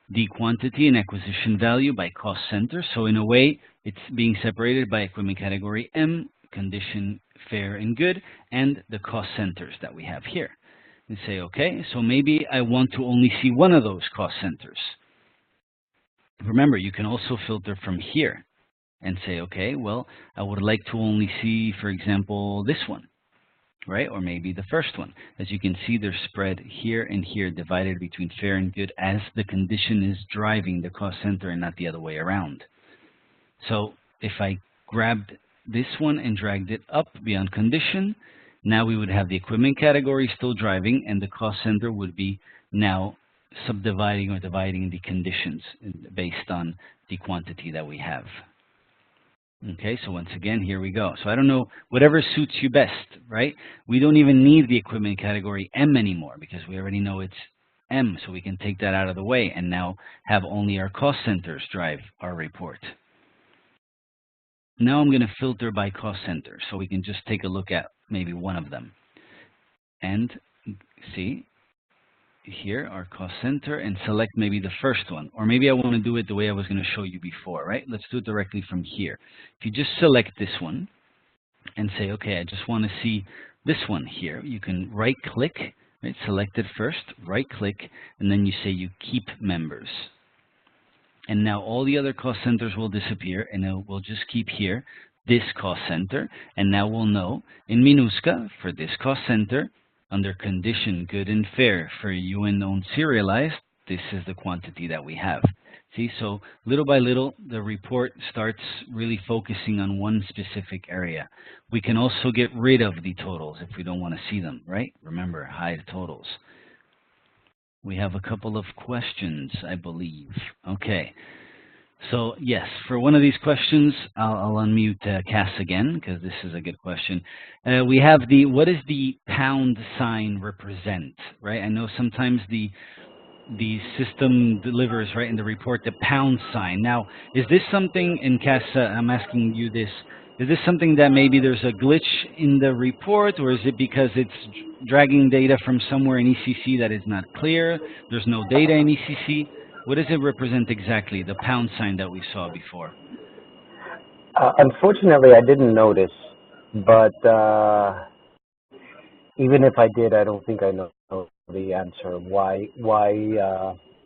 the quantity and acquisition value by cost center. So in a way, it's being separated by equipment category M, condition fair and good, and the cost centers that we have here. And say, okay, so maybe I want to only see one of those cost centers. Remember, you can also filter from here and say, okay, well, I would like to only see, for example, this one. Right, or maybe the first one. As you can see, they're spread here and here, divided between fair and good, as the condition is driving the cost center and not the other way around. So if I grabbed this one and dragged it up beyond condition, now we would have the equipment category still driving, and the cost center would be now subdividing or dividing the conditions based on the quantity that we have. Okay, so once again, here we go. So I don't know, whatever suits you best, right? We don't even need the equipment category M anymore because we already know it's M, so we can take that out of the way and now have only our cost centers drive our report. Now I'm going to filter by cost center, so we can just take a look at maybe one of them. And see, here our cost center, and select maybe the first one, or maybe I want to do it the way I was going to show you before, right? Let's do it directly from here. If you just select this one and say, okay, I just want to see this one here, you can right click, right? Select it first, right click, and then you say you keep members. And now all the other cost centers will disappear, and it will just keep here this cost center. And now we'll know in MINUSCA for this cost center, under condition good and fair for UN owned serialized, this is the quantity that we have. See, so little by little, the report starts really focusing on one specific area. We can also get rid of the totals if we don't want to see them, right? Remember, hide totals. We have a couple of questions, I believe. Okay. So yes, for one of these questions, I'll unmute Cass again, because this is a good question. We have what does the pound sign represent, right? I know sometimes the system delivers, right, in the report, the pound sign. Now, is this something, and Cass, I'm asking you this, is this something that maybe there's a glitch in the report, or is it because it's dragging data from somewhere in ECC that is not clear? There's no data in ECC? What does it represent exactly, the pound sign that we saw before? Unfortunately, I didn't notice, but even if I did, I don't think I know the answer. Why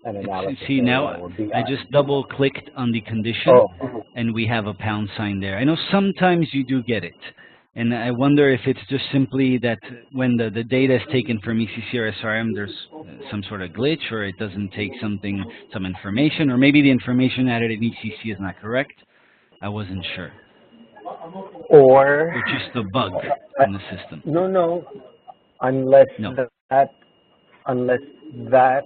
an analysis? See, now I just double-clicked on the condition, and we have a pound sign there. I know sometimes you do get it, and I wonder if it's just simply that when the data is taken from ECC or SRM, there's some sort of glitch, or it doesn't take some information, or maybe the information added in ECC is not correct. I wasn't sure. Or just a bug in the system. No. Unless that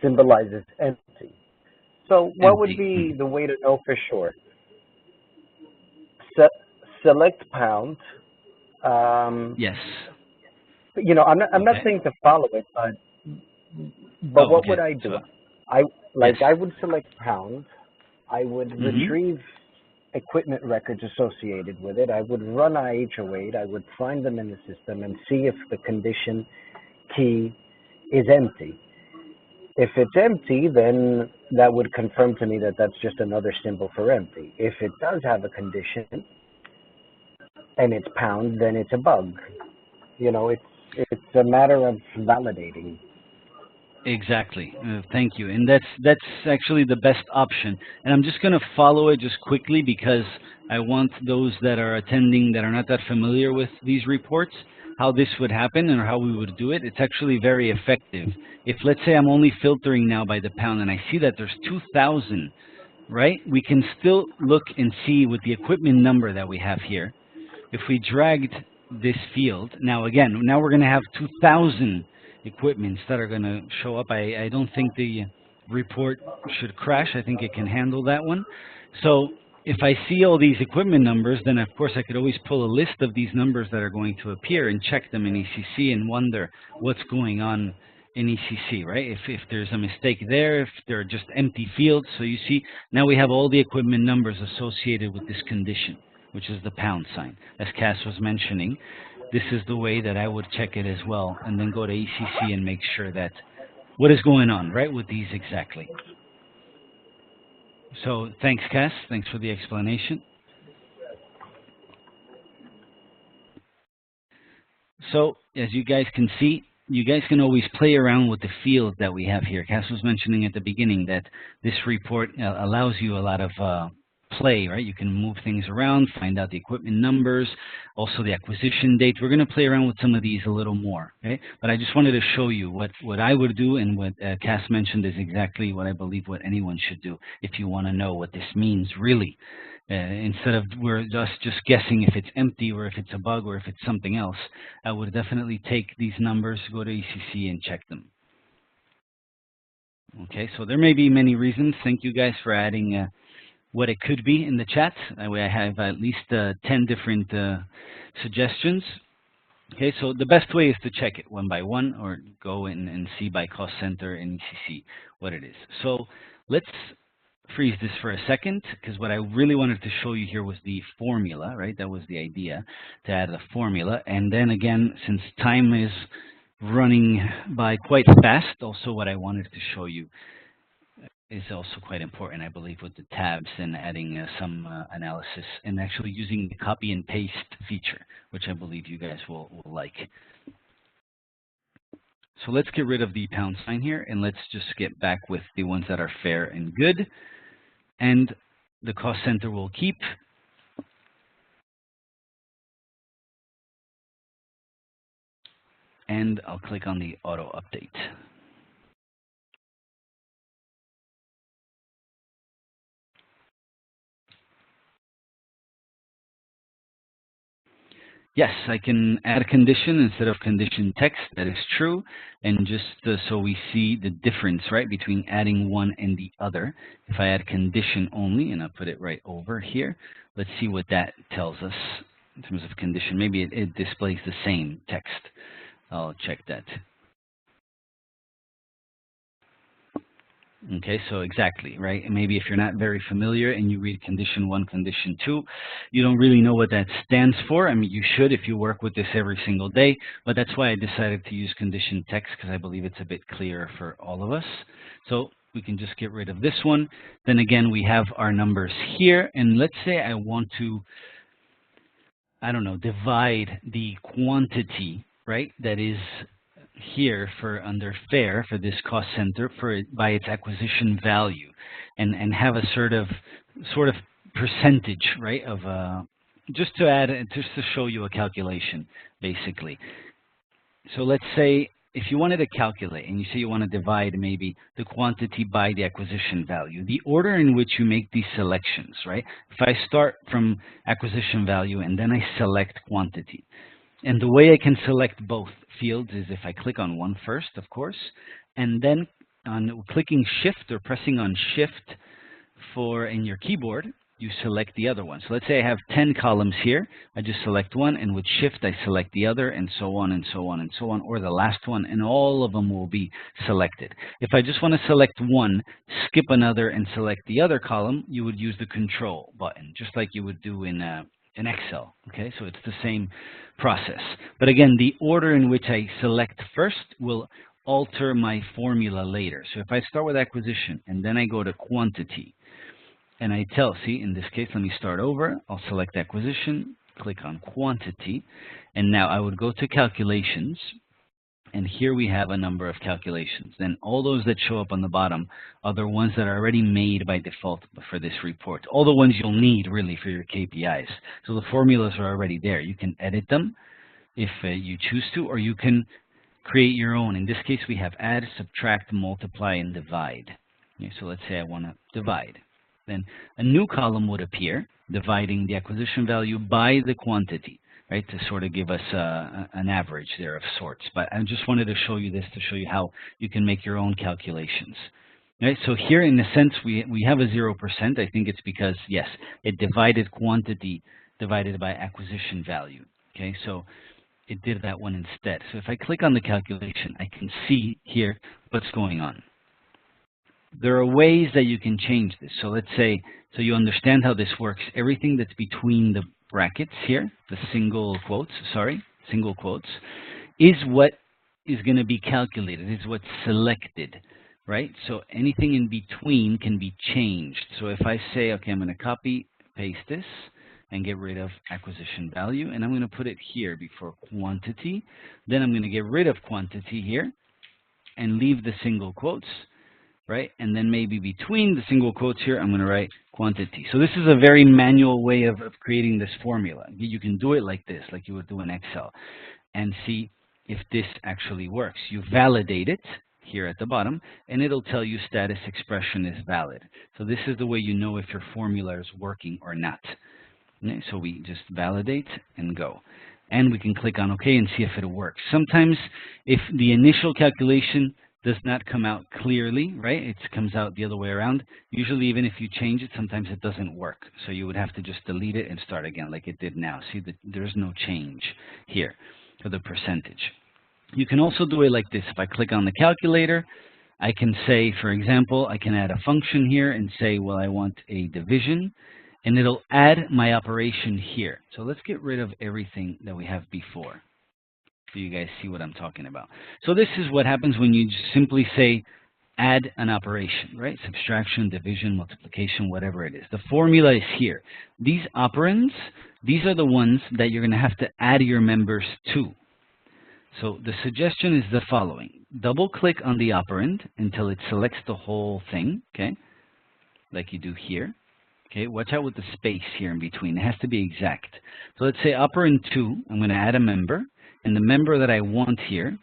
symbolizes empty. So what would be the way to know for sure? Select pound. Yes. You know, I'm not saying to follow it, but what would I do? I would select pound. I would retrieve equipment records associated with it. I would run IHO8. I would find them in the system and see if the condition key is empty. If it's empty, then that would confirm to me that that's just another symbol for empty. If it does have a condition and it's pound, then it's a bug. You know, it's a matter of validating. Exactly. Thank you. And that's actually the best option. And I'm just going to follow it just quickly because I want those that are attending that are not that familiar with these reports, how this would happen and how we would do it. It's actually very effective. If, let's say, I'm only filtering now by the pound and I see that there's 2,000, right? We can still look and see with the equipment number that we have here. If we dragged this field, now we're going to have 2,000 equipments that are going to show up. I don't think the report should crash. I think it can handle that one. So if I see all these equipment numbers, then of course I could always pull a list of these numbers that are going to appear and check them in ECC and wonder what's going on in ECC, right? If there's a mistake there, if they're just empty fields. So you see, now we have all the equipment numbers associated with this condition, which is the pound sign. As Cass was mentioning, this is the way that I would check it as well, and then go to ECC and make sure that what is going on, right, with these exactly. So thanks, Cass. Thanks for the explanation. So as you guys can see, you guys can always play around with the field that we have here. Cass was mentioning at the beginning that this report allows you a lot of play, right? You can move things around, find out the equipment numbers, also the acquisition date. We're going to play around with some of these a little more, okay? But I just wanted to show you what I would do, and what Cass mentioned is exactly what I believe what anyone should do if you want to know what this means really. Instead of we're just guessing if it's empty or if it's a bug or if it's something else, I would definitely take these numbers, go to ECC and check them. Okay, so there may be many reasons. Thank you guys for adding what it could be in the chat. I have at least 10 different suggestions. Okay, so the best way is to check it one by one, or go in and see by cost center in ECC what it is. So let's freeze this for a second, because what I really wanted to show you here was the formula, right? That was the idea, to add a formula. And then again, since time is running by quite fast, also what I wanted to show you is also quite important, I believe, with the tabs and adding some analysis and actually using the copy and paste feature, which I believe you guys will like. So let's get rid of the pound sign here, and let's just get back with the ones that are fair and good. And the cost center will keep. And I'll click on the auto update. Yes, I can add a condition instead of condition text. That is true. And just so we see the difference, right, between adding one and the other. If I add condition only, and I'll put it right over here, let's see what that tells us in terms of condition. Maybe it displays the same text. I'll check that. Okay, so exactly, right? And maybe if you're not very familiar and you read condition 1, condition 2, you don't really know what that stands for. I mean, you should if you work with this every single day, but that's why I decided to use condition text, because I believe it's a bit clearer for all of us. So we can just get rid of this one. Then again, we have our numbers here, and let's say I want to, I don't know, divide the quantity, right, that is here for under fair for this cost center by its acquisition value, and have a sort of percentage, right, of just to show you a calculation basically. So let's say if you wanted to calculate and you say you want to divide maybe the quantity by the acquisition value, the order in which you make these selections, right? If I start from acquisition value and then I select quantity, and the way I can select both fields is if I click on one first, of course, and then on clicking Shift or pressing on Shift in your keyboard, you select the other one. So let's say I have 10 columns here. I just select one, and with Shift I select the other, and so on and so on and so on, or the last one, and all of them will be selected. If I just want to select one, skip another, and select the other column, you would use the Control button, just like you would do in Excel. Okay, so it's the same process. But again, the order in which I select first will alter my formula later. So if I start with acquisition and then I go to quantity, and I see, in this case, let me start over. I'll select acquisition, click on quantity, and now I would go to calculations. And here we have a number of calculations. Then all those that show up on the bottom are the ones that are already made by default for this report. All the ones you'll need really for your KPIs. So the formulas are already there. You can edit them if you choose to, or you can create your own. In this case, we have add, subtract, multiply, and divide. Okay, so let's say I want to divide. Then a new column would appear, dividing the acquisition value by the quantity, right, to sort of give us an average there of sorts. But I just wanted to show you this to show you how you can make your own calculations. Right, so here in a sense we have a 0%. I think it's because, yes, it divided quantity divided by acquisition value. Okay, so it did that one instead. So if I click on the calculation, I can see here what's going on. There are ways that you can change this. So let's say, so you understand how this works. Everything that's between the brackets here, the single quotes, is what is going to be calculated, is what's selected, right? So anything in between can be changed. So if I say, okay, I'm going to copy, paste this, and get rid of acquisition value, and I'm going to put it here before quantity. Then I'm going to get rid of quantity here and leave the single quotes, right? And then maybe between the single quotes here, I'm going to write quantity. So this is a very manual way of creating this formula. You can do it like this, like you would do in Excel, and see if this actually works. You validate it here at the bottom, and it'll tell you status expression is valid. So this is the way you know if your formula is working or not. Okay, so we just validate and go. And we can click on OK and see if it works. Sometimes if the initial calculation does not come out clearly, right? It comes out the other way around. Usually, even if you change it, sometimes it doesn't work. So you would have to just delete it and start again like it did now. See, that there's no change here for the percentage. You can also do it like this. If I click on the calculator, I can say, for example, I can add a function here and say, well, I want a division, and it'll add my operation here. So let's get rid of everything that we have before, so you guys see what I'm talking about. So this is what happens when you just simply say add an operation, right? Subtraction, division, multiplication, whatever it is. The formula is here. These operands, these are the ones that you're going to have to add your members to. So the suggestion is the following. double click on the operand until it selects the whole thing, okay, like you do here. Okay, watch out with the space here in between. It has to be exact. So let's say operand 2, I'm going to add a member, and the member that I want here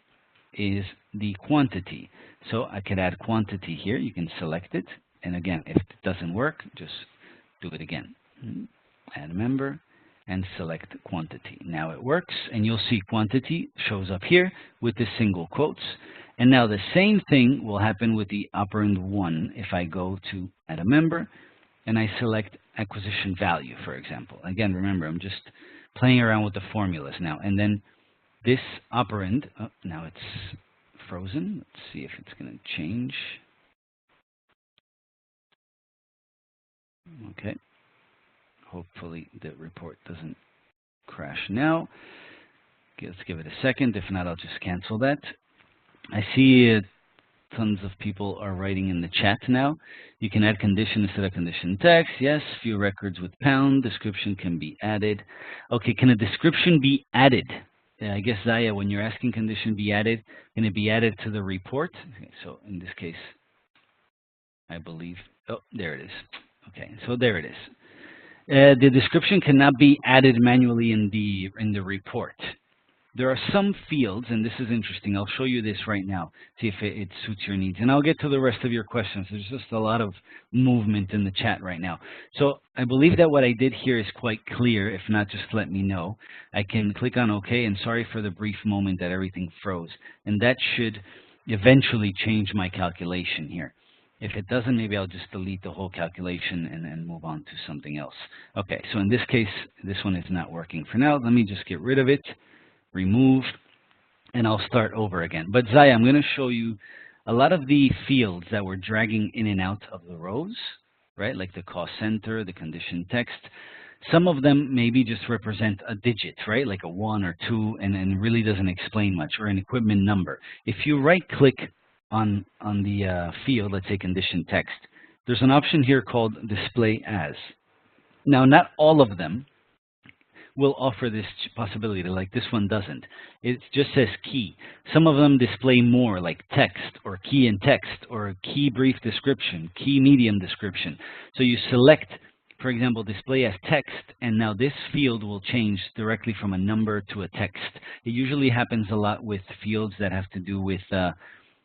is the quantity. So I could add quantity here. You can select it, and again, if it doesn't work, just do it again. Add member and select quantity. Now it works, and you'll see quantity shows up here with the single quotes. And now the same thing will happen with the operand 1 if I go to add a member and I select acquisition value, for example. Again, remember, I'm just playing around with the formulas now. And then this operand, oh, now it's frozen. Let's see if it's going to change. Okay. Hopefully the report doesn't crash now. Okay, let's give it a second. If not, I'll just cancel that. I see tons of people are writing in the chat now. You can add condition instead of condition text. Yes, few records with pound. Description can be added. Okay, can a description be added? I guess, Zaya, when you're asking condition be added, can it be added to the report? Okay, so in this case, I believe, oh, there it is. Okay, so there it is. The description cannot be added manually in the report. There are some fields, and this is interesting. I'll show you this right now, see if it suits your needs. And I'll get to the rest of your questions. There's just a lot of movement in the chat right now. So I believe that what I did here is quite clear. If not, just let me know. I can click on OK, and sorry for the brief moment that everything froze. And that should eventually change my calculation here. If it doesn't, maybe I'll just delete the whole calculation and then move on to something else. Okay, so in this case, this one is not working for now. Let me just get rid of it. Remove, and I'll start over again. But Zaya, I'm going to show you a lot of the fields that we're dragging in and out of the rows, right? Like the cost center, the condition text. Some of them maybe just represent a digit, right? Like a 1 or 2, and really doesn't explain much, or an equipment number. If you right-click on the field, let's say condition text, there's an option here called Display As. Now, not all of them will offer this possibility, like this one doesn't. It just says key. Some of them display more, like text, or key in text, or key brief description, key medium description. So you select, for example, display as text, and now this field will change directly from a number to a text. It usually happens a lot with fields that have to do with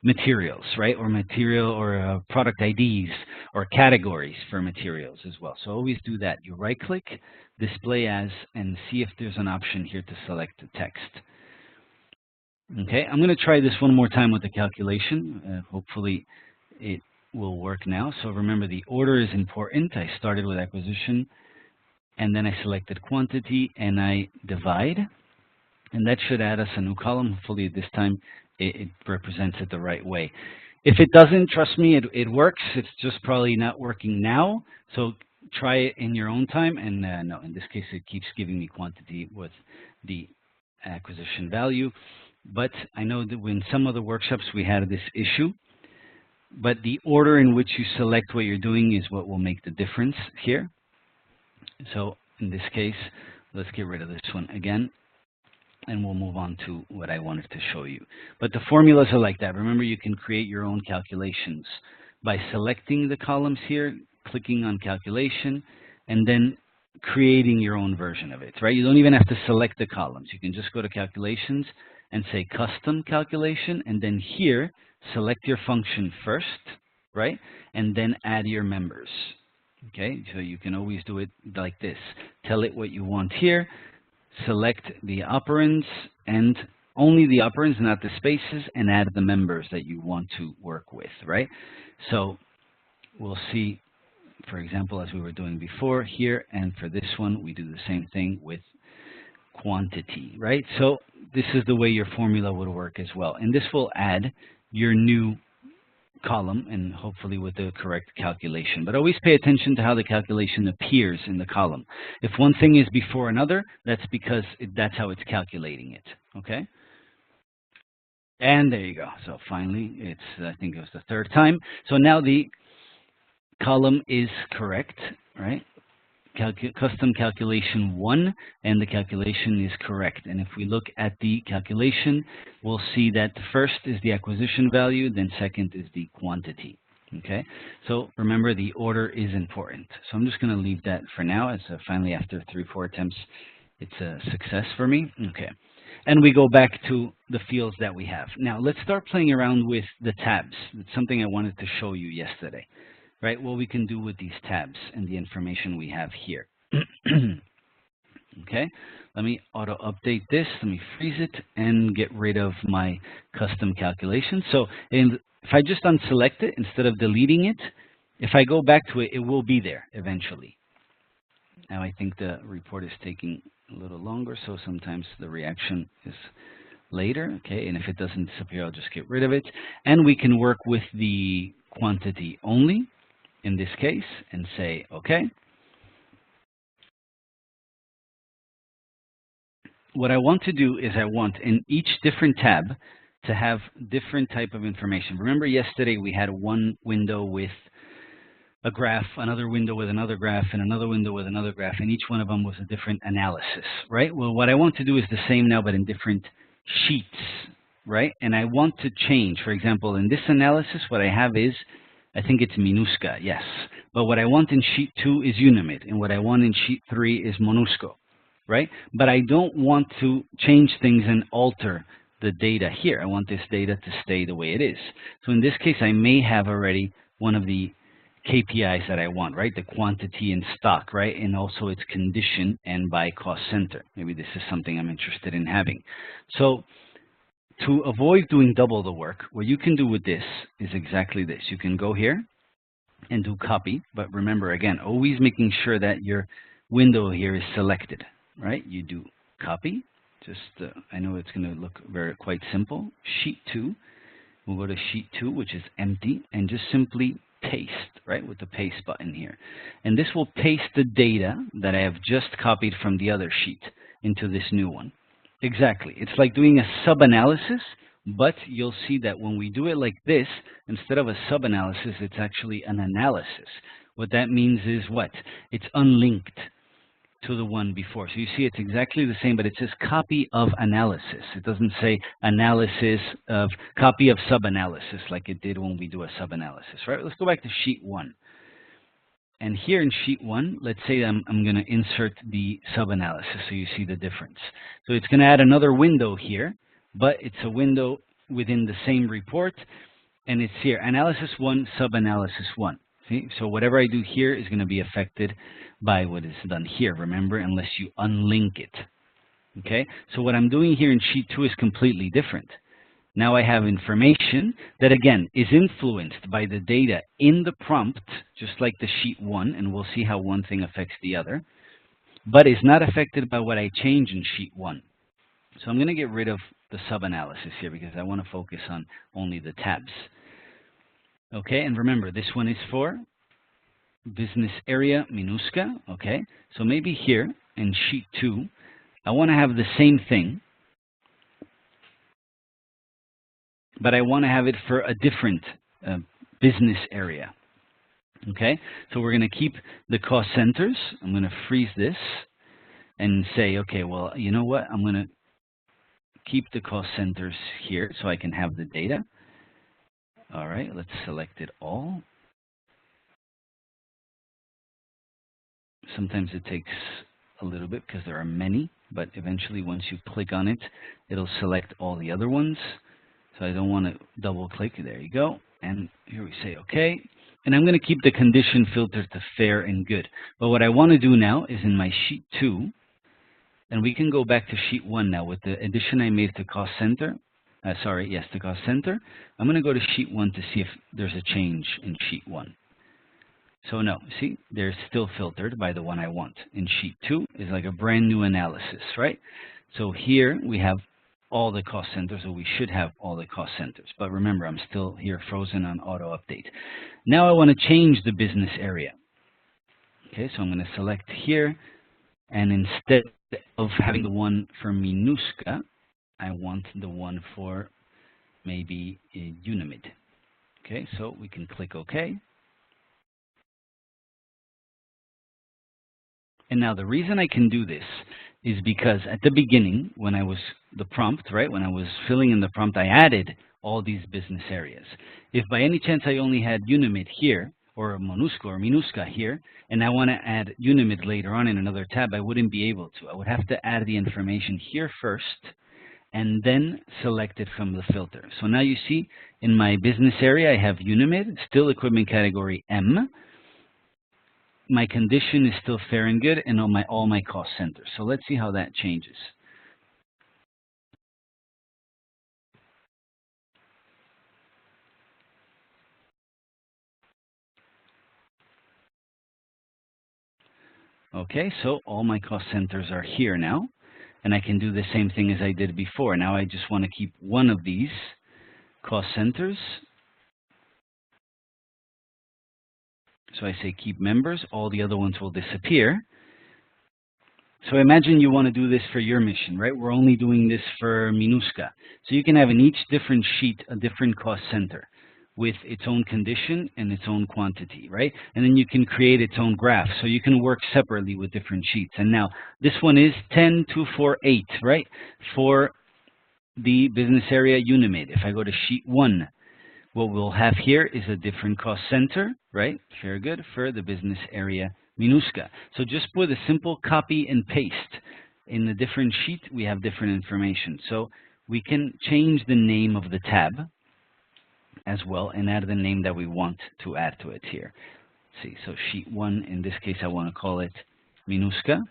materials, right? Or material or product IDs or categories for materials as well. So always do that. You right click, display as, and see if there's an option here to select the text. Okay, I'm going to try this one more time with the calculation. Hopefully it will work now. So remember, the order is important. I started with acquisition, and then I selected quantity, and I divide. And that should add us a new column. Hopefully this time it represents it the right way. If it doesn't, trust me, it works. It's just probably not working now. So try it in your own time. And no, in this case, it keeps giving me quantity with the acquisition value. But I know that in some of the workshops we had this issue. But the order in which you select what you're doing is what will make the difference here. So in this case, let's get rid of this one again, and we'll move on to what I wanted to show you. But the formulas are like that. Remember, you can create your own calculations by selecting the columns here, clicking on calculation, and then creating your own version of it, right? You don't even have to select the columns. You can just go to calculations and say custom calculation, and then here, select your function first, right? And then add your members. Okay, so you can always do it like this. Tell it what you want here. Select the operands, and only the operands, not the spaces, and add the members that you want to work with, right? So we'll see, for example, as we were doing before here, and for this one, we do the same thing with quantity, right? So this is the way your formula would work as well. And this will add your new column, and hopefully with the correct calculation. But always pay attention to how the calculation appears in the column. If one thing is before another, that's because that's how it's calculating it, okay? And there you go. So finally, it's, I think it was the third time. So now the column is correct, right? custom calculation 1, and the calculation is correct. And if we look at the calculation, we'll see that first is the acquisition value, then second is the quantity. Okay, so remember, the order is important. So I'm just going to leave that for now, as finally after 3-4 attempts, it's a success for me. Okay, and we go back to the fields that we have. Now let's start playing around with the tabs. It's something I wanted to show you yesterday, right? What we can do with these tabs and the information we have here. Okay, let me auto update this. Let me freeze it and get rid of my custom calculation. So if I just unselect it instead of deleting it, if I go back to it, it will be there eventually. Now I think the report is taking a little longer, so sometimes the reaction is later. Okay, and if it doesn't disappear, I'll just get rid of it. And we can work with the quantity only in this case and say, okay. What I want to do is I want in each different tab to have different type of information. Remember yesterday we had one window with a graph, another window with another graph, and another window with another graph, and each one of them was a different analysis, right? Well, what I want to do is the same now, but in different sheets, right? And I want to change, for example, in this analysis, what I have is, I think it's MINUSCA, yes. But what I want in sheet 2 is UNIMID, and what I want in sheet 3 is MONUSCO, right? But I don't want to change things and alter the data here. I want this data to stay the way it is. So in this case, I may have already one of the KPIs that I want, right? The quantity in stock, right? And also its condition and by cost center. Maybe this is something I'm interested in having. So to avoid doing double the work, what you can do with this is exactly this. You can go here and do copy, but remember, again, always making sure that your window here is selected, right? You do copy. Just, I know it's going to look quite simple. Sheet 2. We'll go to sheet 2, which is empty, and just simply paste, right, with the paste button here. And this will paste the data that I have just copied from the other sheet into this new one. Exactly. It's like doing a sub-analysis, but you'll see that when we do it like this, instead of a sub-analysis, it's actually an analysis. What that means is what? It's unlinked to the one before. So you see it's exactly the same, but it says copy of analysis. It doesn't say analysis of, copy of sub-analysis like it did when we do a sub-analysis, right? Let's go back to sheet 1. And here in sheet 1, let's say I'm going to insert the sub-analysis so you see the difference. So it's going to add another window here, but it's a window within the same report, and it's here, analysis 1, sub-analysis 1. See? So whatever I do here is going to be affected by what is done here, remember, unless you unlink it. Okay? So what I'm doing here in sheet 2 is completely different. Now I have information that, again, is influenced by the data in the prompt, just like the sheet 1, and we'll see how one thing affects the other, but is not affected by what I change in sheet 1. So I'm going to get rid of the sub-analysis here because I want to focus on only the tabs. Okay, and remember, this one is for business area MINUSCA. Okay, so maybe here in sheet 2, I want to have the same thing, but I want to have it for a different business area. Okay, so we're going to keep the cost centers. I'm going to freeze this and say, okay, well, you know what? I'm going to keep the cost centers here so I can have the data. All right, let's select it all. Sometimes it takes a little bit because there are many, but eventually once you click on it, it'll select all the other ones. So I don't want to double click. There you go. And here we say OK. And I'm going to keep the condition filter to fair and good. But what I want to do now is in my sheet 2, and we can go back to sheet 1 now with the addition I made to cost center. To cost center. I'm going to go to sheet 1 to see if there's a change in sheet 1. So no, see, they're still filtered by the one I want. In sheet 2 is like a brand new analysis, right? So here we have all the cost centers, or we should have all the cost centers. But remember, I'm still here frozen on auto update. Now I want to change the business area. Okay, so I'm going to select here, and instead of having the one for MINUSCA, I want the one for maybe UNIMID. Okay, so we can click OK. And now the reason I can do this is because at the beginning, when I was the prompt, right, when I was filling in the prompt, I added all these business areas. If by any chance I only had Unimid here, or MONUSCO or MINUSCA here, and I want to add Unimid later on in another tab, I wouldn't be able to. I would have to add the information here first, and then select it from the filter. So now you see in my business area, I have Unimid, still equipment category M. My condition is still fair and good, and all my cost centers. So let's see how that changes. Okay, so all my cost centers are here now, and I can do the same thing as I did before. Now I just want to keep one of these cost centers. So I say keep members, all the other ones will disappear. So imagine you want to do this for your mission, right? We're only doing this for MINUSCA. So you can have in each different sheet a different cost center with its own condition and its own quantity, right? And then you can create its own graph. So you can work separately with different sheets. And now this one is 10248, right? For the business area Unimid. If I go to sheet 1, what we'll have here is a different cost center, right? Very good, for the business area MINUSCA. So just with a simple copy and paste in the different sheet, we have different information. So we can change the name of the tab as well and add the name that we want to add to it here. Let's see, so sheet 1, in this case, I want to call it MINUSCA.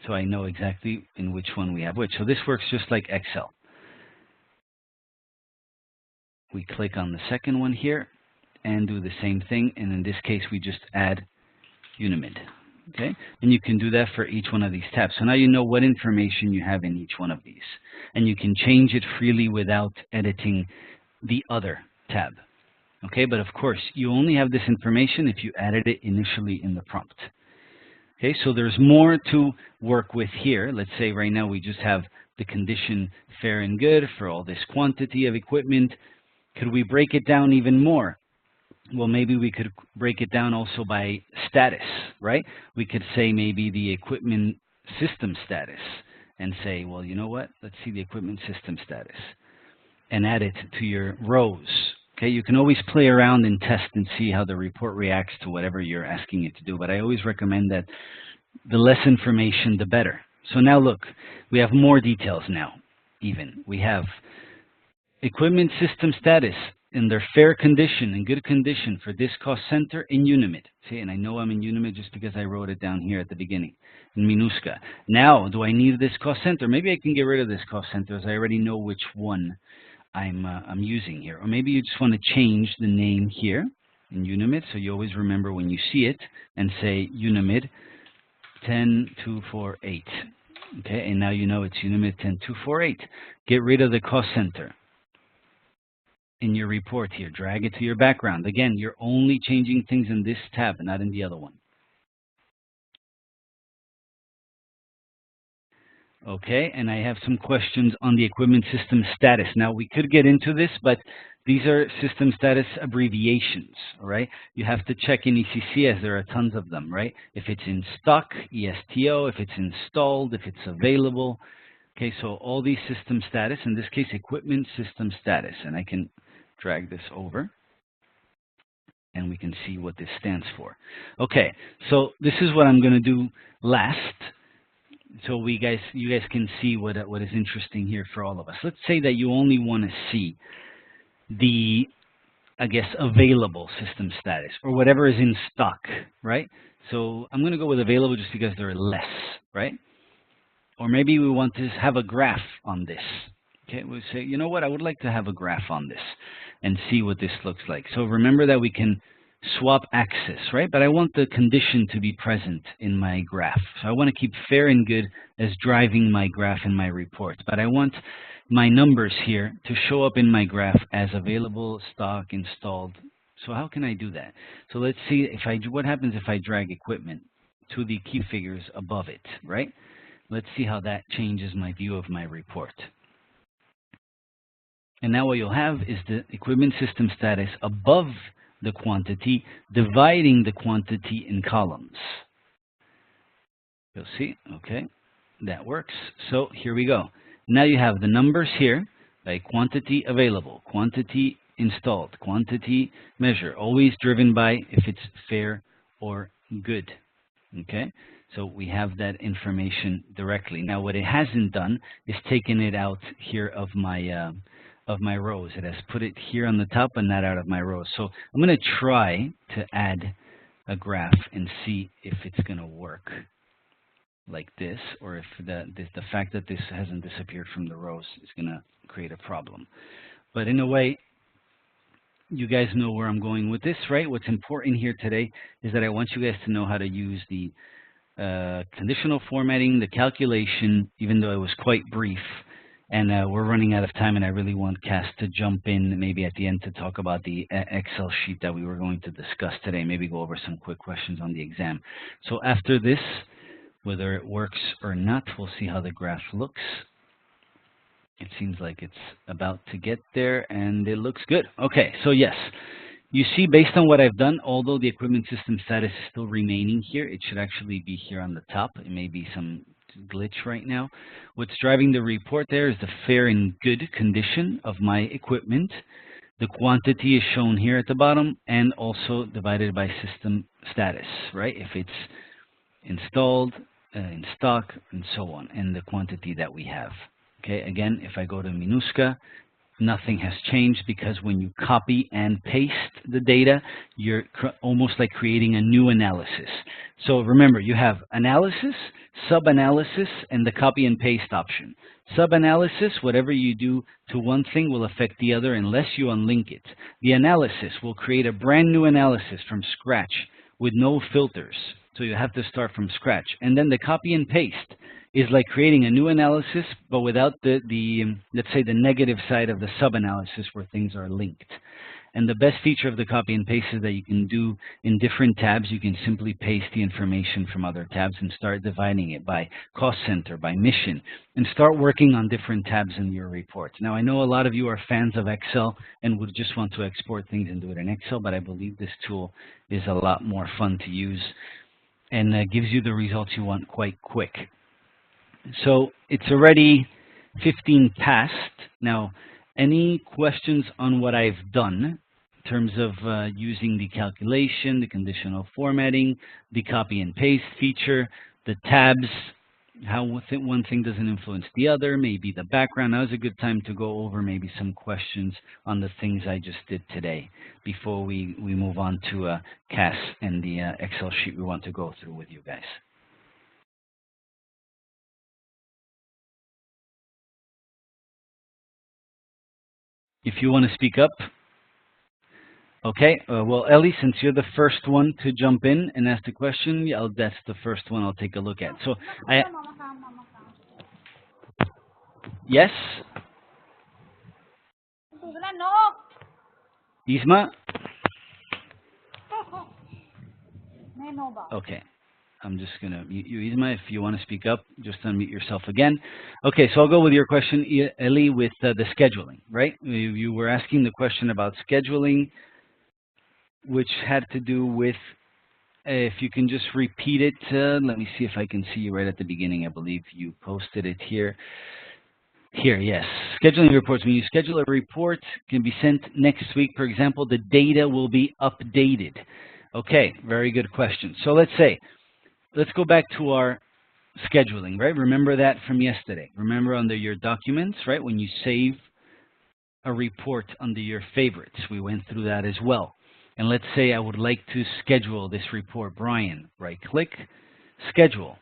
So I know exactly in which one we have which. So this works just like Excel. We click on the second one here and do the same thing. And in this case, we just add Unimid. Okay, and you can do that for each one of these tabs. So now you know what information you have in each one of these. And you can change it freely without editing the other tab. Okay, but of course, you only have this information if you added it initially in the prompt. Okay, so there's more to work with here. Let's say right now we just have the condition fair and good for all this quantity of equipment. Could we break it down even more? Well, maybe we could break it down also by status, right? We could say maybe the equipment system status and say, well, you know what? Let's see the equipment system status and add it to your rows. Okay, you can always play around and test and see how the report reacts to whatever you're asking it to do. But I always recommend that the less information, the better. So now look, we have more details now, even. We have equipment system status in their fair condition and good condition for this cost center in Unimid. See, and I know I'm in Unimid just because I wrote it down here at the beginning, in MINUSCA. Now, do I need this cost center? Maybe I can get rid of this cost center as I already know which one I'm using here. Or maybe you just want to change the name here in Unimid, so you always remember when you see it and say Unimid 10248. Okay, and now you know it's Unimid 10248. Get rid of the cost center in your report here. Drag it to your background. Again, you're only changing things in this tab, not in the other one. Okay, and I have some questions on the equipment system status. Now, we could get into this, but these are system status abbreviations, all right? You have to check in ECC as there are tons of them, right? If it's in stock, ESTO, if it's installed, if it's available. Okay, so all these system status, in this case, equipment system status, and I can drag this over and we can see what this stands for. Okay, so this is what I'm going to do last. So you guys can see what is interesting here for all of us. Let's say that you only want to see the, I guess, available system status or whatever is in stock, right? So I'm going to go with available just because there are less, right? Or maybe we want to have a graph on this. Okay, we'll say, you know what, I would like to have a graph on this and see what this looks like. So remember that we can swap axis, right? But I want the condition to be present in my graph. So I want to keep fair and good as driving my graph in my report. But I want my numbers here to show up in my graph as available, stock, installed. So how can I do that? So let's see what happens if I drag equipment to the key figures above it, right? Let's see how that changes my view of my report. And now what you'll have is the equipment system status above the quantity, dividing the quantity in columns. You'll see, okay, that works. So here we go. Now you have the numbers here by quantity available, quantity installed, quantity measure, always driven by if it's fair or good. Okay, so we have that information directly. Now what it hasn't done is taken it out here of my rows. It has put it here on the top and not out of my rows. So I'm going to try to add a graph and see if it's going to work like this, or if the fact that this hasn't disappeared from the rows is going to create a problem. But in a way, you guys know where I'm going with this, right? What's important here today is that I want you guys to know how to use the conditional formatting, the calculation, even though it was quite brief. And we're running out of time, and I really want Cass to jump in maybe at the end to talk about the Excel sheet that we were going to discuss today, maybe go over some quick questions on the exam. So after this, whether it works or not, we'll see how the graph looks. It seems like it's about to get there, and it looks good. Okay, so yes, you see based on what I've done, although the equipment system status is still remaining here, it should actually be here on the top. It may be some glitch right now. What's driving the report there is the fair and good condition of my equipment. The quantity is shown here at the bottom, and also divided by system status, right? If it's installed, in stock, and so on, and the quantity that we have. Okay, again, if I go to Minuska, nothing has changed, because when you copy and paste the data, you're almost like creating a new analysis. So remember, you have analysis, sub-analysis, and the copy and paste option. Sub-analysis, whatever you do to one thing will affect the other unless you unlink it. The analysis will create a brand new analysis from scratch with no filters. So you have to start from scratch. And then the copy and paste is like creating a new analysis, but without let's say, the negative side of the sub-analysis where things are linked. And the best feature of the copy and paste is that you can do in different tabs. You can simply paste the information from other tabs and start dividing it by cost center, by mission, and start working on different tabs in your report. Now, I know a lot of you are fans of Excel and would just want to export things and do it in Excel, but I believe this tool is a lot more fun to use and gives you the results you want quite quick. So it's already 15 past. Now, any questions on what I've done in terms of using the calculation, the conditional formatting, the copy and paste feature, the tabs, how one thing doesn't influence the other, maybe the background? Now is a good time to go over maybe some questions on the things I just did today before we move on to Cass and the Excel sheet we want to go through with you guys. If you want to speak up. Okay, well, Ellie, since you're the first one to jump in and ask the question, that's the first one I'll take a look at. So, yes? Isma? Okay, I'm just going to mute you, Isma. If you want to speak up, just unmute yourself again. Okay, so I'll go with your question, Ellie, with the scheduling, right? You were asking the question about scheduling, which had to do with, if you can just repeat it, let me see if I can see you right at the beginning. I believe you posted it here. Here, yes. Scheduling reports. When you schedule a report, it can be sent next week. For example, the data will be updated. Okay, very good question. So let's go back to our scheduling, right? Remember that from yesterday. Remember under your documents, right? When you save a report under your favorites, we went through that as well. And let's say I would like to schedule this report. Brian, right-click, schedule.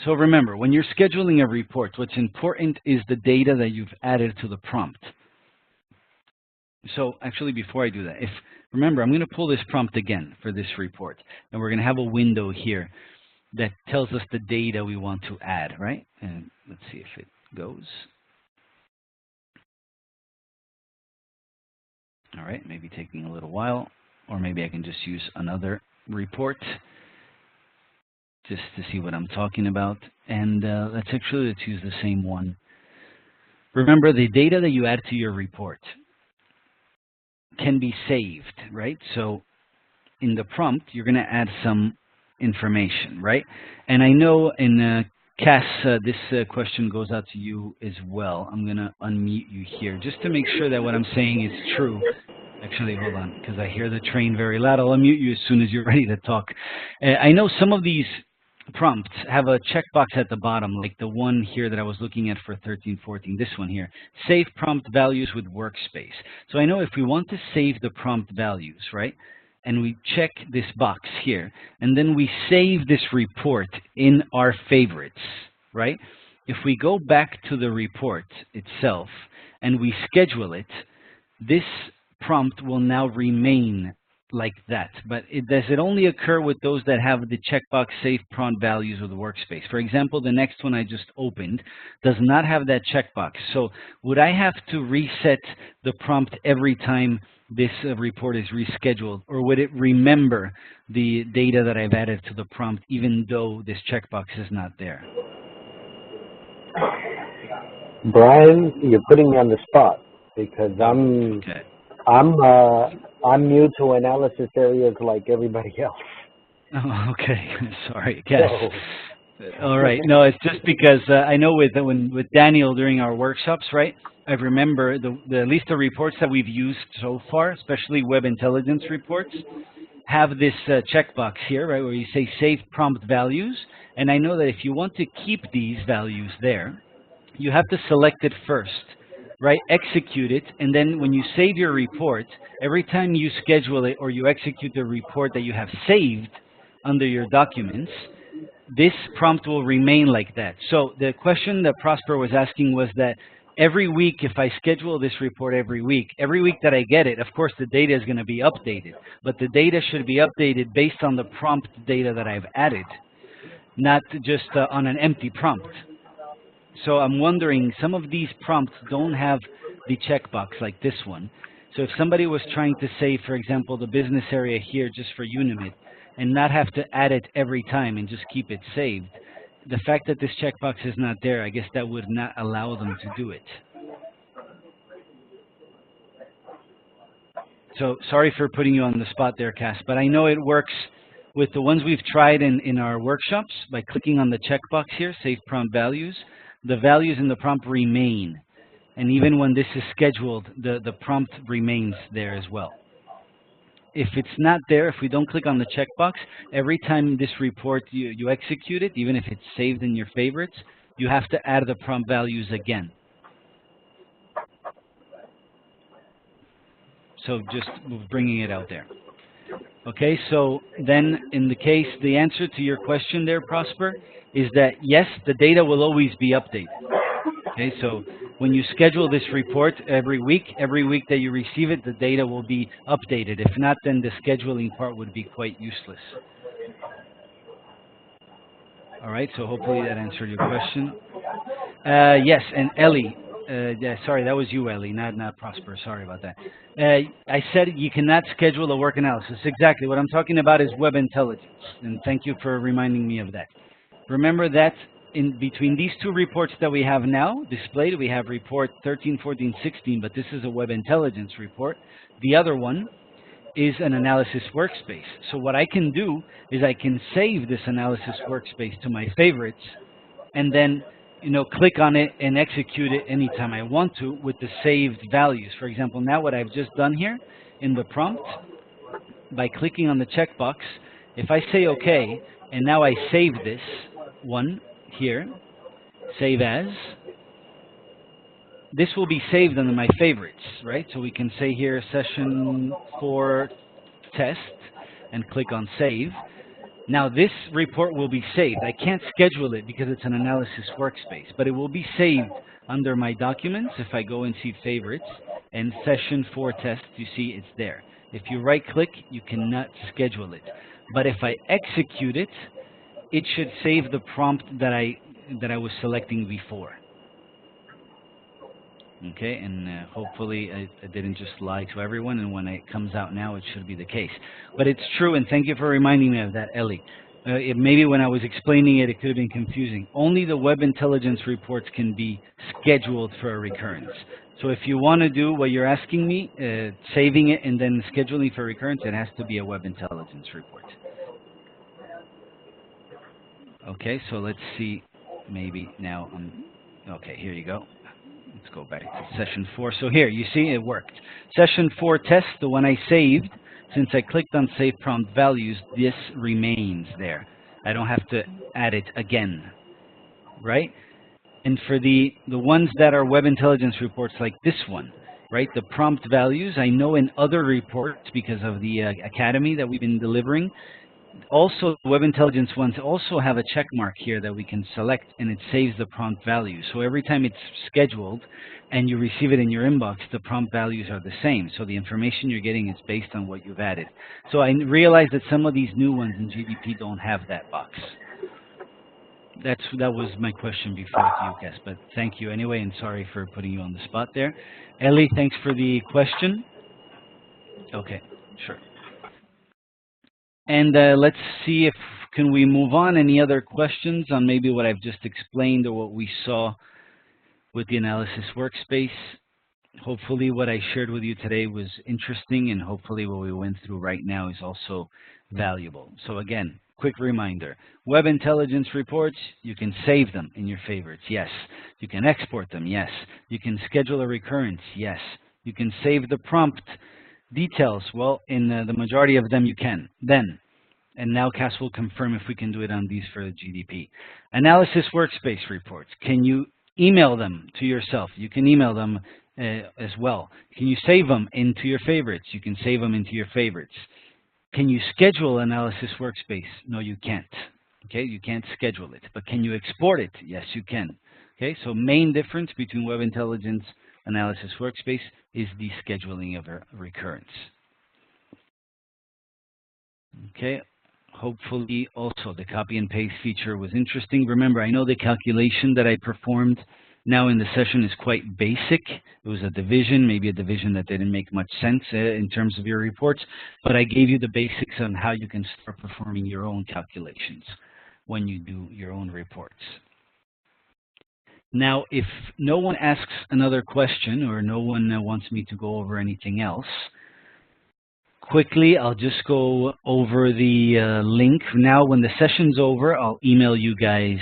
So remember, when you're scheduling a report, what's important is the data that you've added to the prompt. So actually, before I do that, remember, I'm going to pull this prompt again for this report. And we're going to have a window here that tells us the data we want to add, right? And let's see if it goes. All right, maybe taking a little while. Or maybe I can just use another report just to see what I'm talking about. And let's use the same one. Remember, the data that you add to your report can be saved, right? So in the prompt, you're going to add some information, right? And I know in Cass, this question goes out to you as well. I'm going to unmute you here just to make sure that what I'm saying is true. Actually, hold on, because I hear the train very loud. I'll unmute you as soon as you're ready to talk. I know some of these prompts have a checkbox at the bottom, like the one here that I was looking at for 1314, this one here. Save prompt values with workspace. So I know if we want to save the prompt values, right, and we check this box here, and then we save this report in our favorites, right? If we go back to the report itself and we schedule it, this prompt will now remain like that. But does it only occur with those that have the checkbox save prompt values with the workspace? For example, the next one I just opened does not have that checkbox. So would I have to reset the prompt every time this report is rescheduled, or would it remember the data that I've added to the prompt even though this checkbox is not there? Brian, you're putting me on the spot because I'm new to analysis areas like everybody else. Oh, okay. Sorry, Cass. All right. No, it's just because I know with Daniel during our workshops, right? I remember at least the reports that we've used so far, especially web intelligence reports, have this checkbox here, right, where you say save prompt values. And I know that if you want to keep these values there, you have to select it first, right? Execute it, and then when you save your report, every time you schedule it or you execute the report that you have saved under your documents, this prompt will remain like that. So the question that Prosper was asking was that every week, if I schedule this report every week that I get it, of course the data is going to be updated, but the data should be updated based on the prompt data that I've added, not just on an empty prompt. So I'm wondering, some of these prompts don't have the checkbox like this one. So if somebody was trying to save, for example, the business area here just for Unimit and not have to add it every time and just keep it saved, the fact that this checkbox is not there, I guess that would not allow them to do it. So sorry for putting you on the spot there, Cass, but I know it works with the ones we've tried in our workshops by clicking on the checkbox here, save prompt values. The values in the prompt remain. And even when this is scheduled, the prompt remains there as well. If it's not there, if we don't click on the checkbox, every time this report you execute it, even if it's saved in your favorites, you have to add the prompt values again. So just bringing it out there. Okay, so then in the case, the answer to your question there, Prosper, is that yes, the data will always be updated. Okay, so when you schedule this report every week that you receive it, the data will be updated. If not, then the scheduling part would be quite useless. All right, so hopefully that answered your question. Yes, and Ellie, yeah, sorry, that was you, Ellie, not Prosper. Sorry about that. I said you cannot schedule a work analysis. Exactly. What I'm talking about is web intelligence, and thank you for reminding me of that. Remember that in between these two reports that we have now displayed, we have report 13, 14, 16, but this is a web intelligence report. The other one is an analysis workspace. So what I can do is I can save this analysis workspace to my favorites, and then click on it and execute it anytime I want to with the saved values. For example, now what I've just done here in the prompt, by clicking on the checkbox, if I say OK, and now I save this one here, save as, this will be saved under my favorites, right? So we can say here session 4 test and click on save. Now this report will be saved. I can't schedule it because it's an analysis workspace, but it will be saved under my documents. If I go and see favorites and session 4 test, you see it's there. If you right click, you cannot schedule it. But if I execute it, it should save the prompt that I was selecting before. Okay, and hopefully I didn't just lie to everyone, and when it comes out now, it should be the case. But it's true, and thank you for reminding me of that, Ellie. Maybe when I was explaining it, it could have been confusing. Only the web intelligence reports can be scheduled for a recurrence. So if you want to do what you're asking me, saving it and then scheduling for recurrence, it has to be a web intelligence report. Okay, so let's see. Maybe now okay, here you go. Let's go back to session 4. So here, you see it worked. Session 4 test, the one I saved, since I clicked on Save Prompt Values, this remains there. I don't have to add it again, right? And for the ones that are web intelligence reports like this one, right, the prompt values, I know in other reports, because of the academy that we've been delivering, also web intelligence ones also have a check mark here that we can select, and it saves the prompt value. So every time it's scheduled and you receive it in your inbox, the prompt values are the same. So the information you're getting is based on what you've added. So I realize that some of these new ones in GDP don't have that box. That was my question before to you, Cass, but thank you anyway, and sorry for putting you on the spot there. Ellie, thanks for the question. Okay, sure. And let's see if can we move on. Any other questions on maybe what I've just explained or what we saw with the analysis workspace? Hopefully what I shared with you today was interesting, and hopefully what we went through right now is also valuable. So again, quick reminder, web intelligence reports, you can save them in your favorites, yes. You can export them, yes. You can schedule a recurrence, yes. You can save the prompt details. Well, in the majority of them you can. Then, and now Cass will confirm if we can do it on these for the GDP. Analysis workspace reports, can you email them to yourself? You can email them as well. Can you save them into your favorites? You can save them into your favorites. Can you schedule analysis workspace? No, you can't. Okay, you can't schedule it. But can you export it? Yes, you can. Okay, so main difference between web intelligence analysis workspace is the scheduling of a recurrence. Okay, hopefully also the copy and paste feature was interesting. Remember, I know the calculation that I performed now in the session is quite basic. It was a division, maybe a division that didn't make much sense in terms of your reports, but I gave you the basics on how you can start performing your own calculations when you do your own reports. Now, if no one asks another question or no one wants me to go over anything else, quickly, I'll just go over the link. Now, when the session's over, I'll email you guys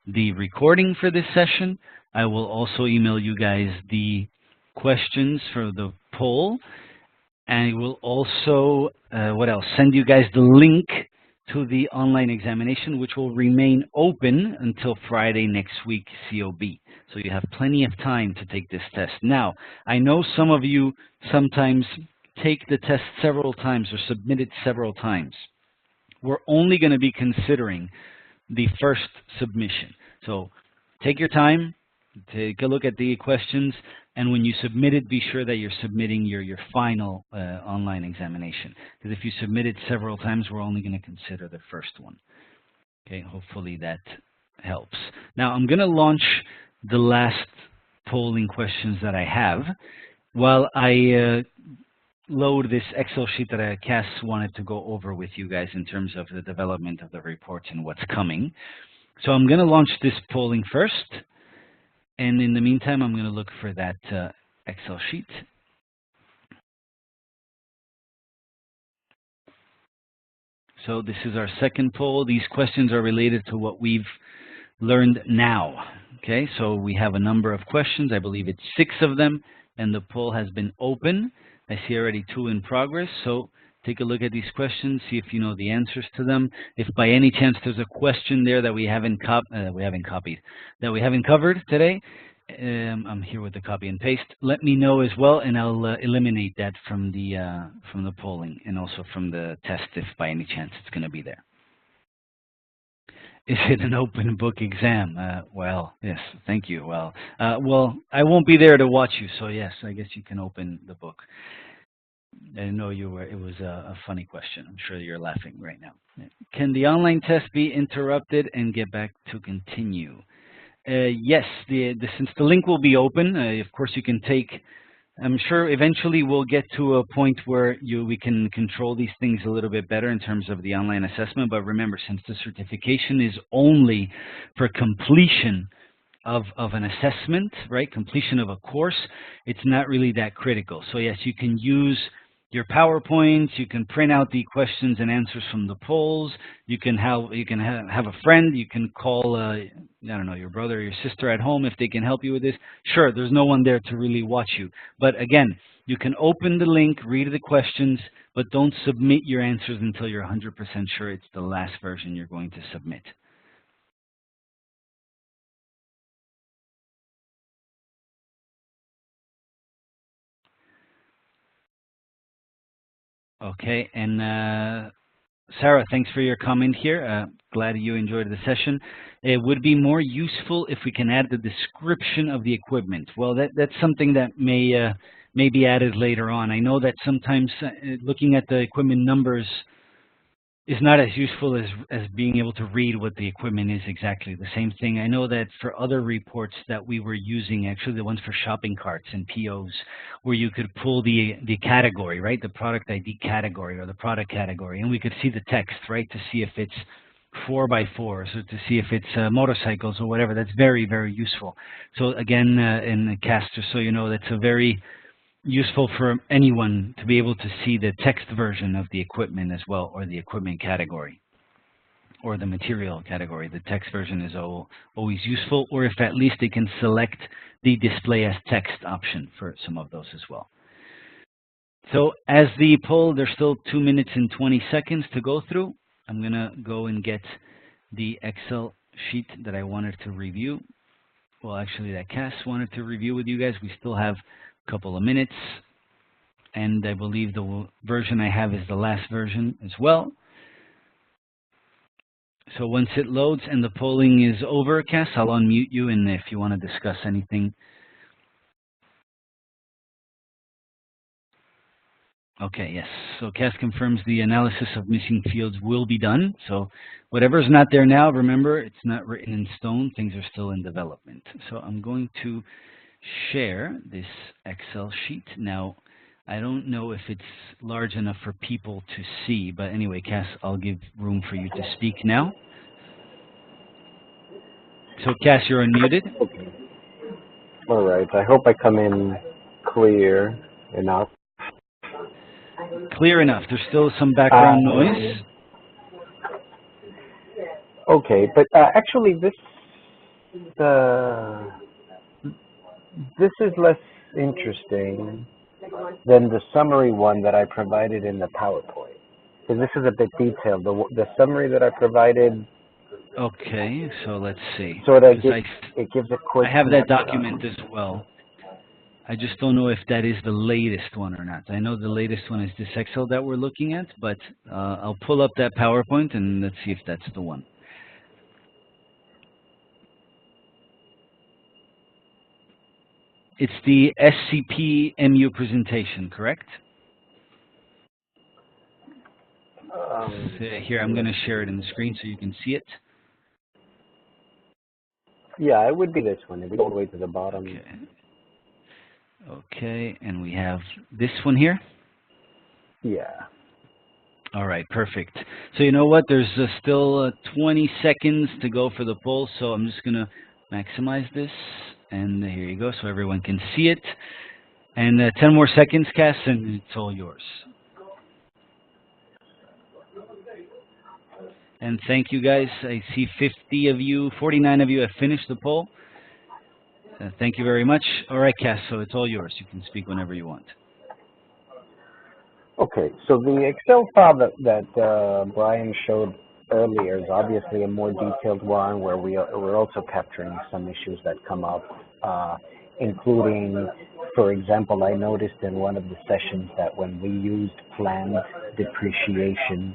the recording for this session. I will also email you guys the questions for the poll. And I will also, what else? Send you guys the link to the online examination, which will remain open until Friday next week, COB. So you have plenty of time to take this test. Now, I know some of you sometimes take the test several times or submit it several times. We're only going to be considering the first submission. So take your time, take a look at the questions, and when you submit it, be sure that you're submitting your final online examination. Because if you submit it several times, we're only going to consider the first one. Okay, hopefully that helps. Now I'm going to launch the last polling questions that I have while I load this Excel sheet that Cass wanted to go over with you guys in terms of the development of the reports and what's coming. So I'm going to launch this polling first. And in the meantime, I'm going to look for that Excel sheet. So this is our second poll. These questions are related to what we've learned now. Okay, so we have a number of questions. I believe it's 6 of them, and the poll has been open. I see already 2 in progress. So take a look at these questions, see if you know the answers to them. If by any chance there's a question there that we haven't covered today, I'm here with the copy and paste. Let me know as well, and I'll eliminate that from the polling and also from the test if by any chance it's going to be there. Is it an open book exam? Well, yes, thank you. Well, I won't be there to watch you, so yes, I guess you can open the book. I know you were. It was a funny question. I'm sure you're laughing right now. Can the online test be interrupted and get back to continue? Yes, since the link will be open, of course you can take. I'm sure eventually we'll get to a point where we can control these things a little bit better in terms of the online assessment. But remember, since the certification is only for completion of an assessment, right? Completion of a course, it's not really that critical. So yes, you can use your PowerPoints. You can print out the questions and answers from the polls. You can have a friend. You can call I don't know, your brother or your sister at home if they can help you with this. Sure, there's no one there to really watch you, but again, you can open the link, read the questions, but don't submit your answers until you're 100% sure it's the last version you're going to submit. Okay, and Sarah, thanks for your comment here. Glad you enjoyed the session. It would be more useful if we can add the description of the equipment. Well, that's something that may be added later on. I know that sometimes looking at the equipment numbers is not as useful as being able to read what the equipment is exactly. The same thing, I know that for other reports that we were using, actually the ones for shopping carts and POs, where you could pull the category, right? The product ID category or the product category, and we could see the text, right? To see if it's 4x4, so to see if it's motorcycles or whatever. That's very, very useful. So again, in the cast, just so you know, that's a very useful for anyone to be able to see the text version of the equipment as well, or the equipment category, or the material category. The text version is always useful, or if at least they can select the display as text option for some of those as well. So as the poll, there's still 2 minutes and 20 seconds to go through. I'm going to go and get the Excel sheet that I wanted to review. Well, actually, that Cass wanted to review with you guys. We still have couple of minutes, and I believe the version I have is the last version as well. So once it loads and the polling is over, Cass, I'll unmute you, and if you want to discuss anything. Okay, yes. So Cass confirms the analysis of missing fields will be done. So whatever's not there now, remember, it's not written in stone. Things are still in development. So I'm going to share this Excel sheet. Now, I don't know if it's large enough for people to see, but anyway, Cass, I'll give room for you to speak now. So, Cass, you're unmuted. Okay. All right. I hope I come in clear enough. Clear enough. There's still some background noise. Okay, but actually, this is less interesting than the summary one that I provided in the PowerPoint, because this is a bit detailed. The summary that I provided. Okay, so let's see. So it gives a quick. I have that document as well. I just don't know if that is the latest one or not. I know the latest one is this Excel that we're looking at, but I'll pull up that PowerPoint and let's see if that's the one. It's the SCP MU presentation, correct? Here, I'm going to share it in the screen so you can see it. Yeah, it would be this one. If we go all the way to the bottom. Okay, and we have this one here? Yeah. All right, perfect. So you know what? There's still 20 seconds to go for the poll, so I'm just going to maximize this. And here you go, so everyone can see it. And 10 more seconds, Cass, and it's all yours. And thank you, guys. I see 50 of you, 49 of you have finished the poll. Thank you very much. All right, Cass, so it's all yours. You can speak whenever you want. Okay, so the Excel file that Bryan showed earlier is obviously a more detailed one where we're also capturing some issues that come up, including, for example, I noticed in one of the sessions that when we used planned depreciation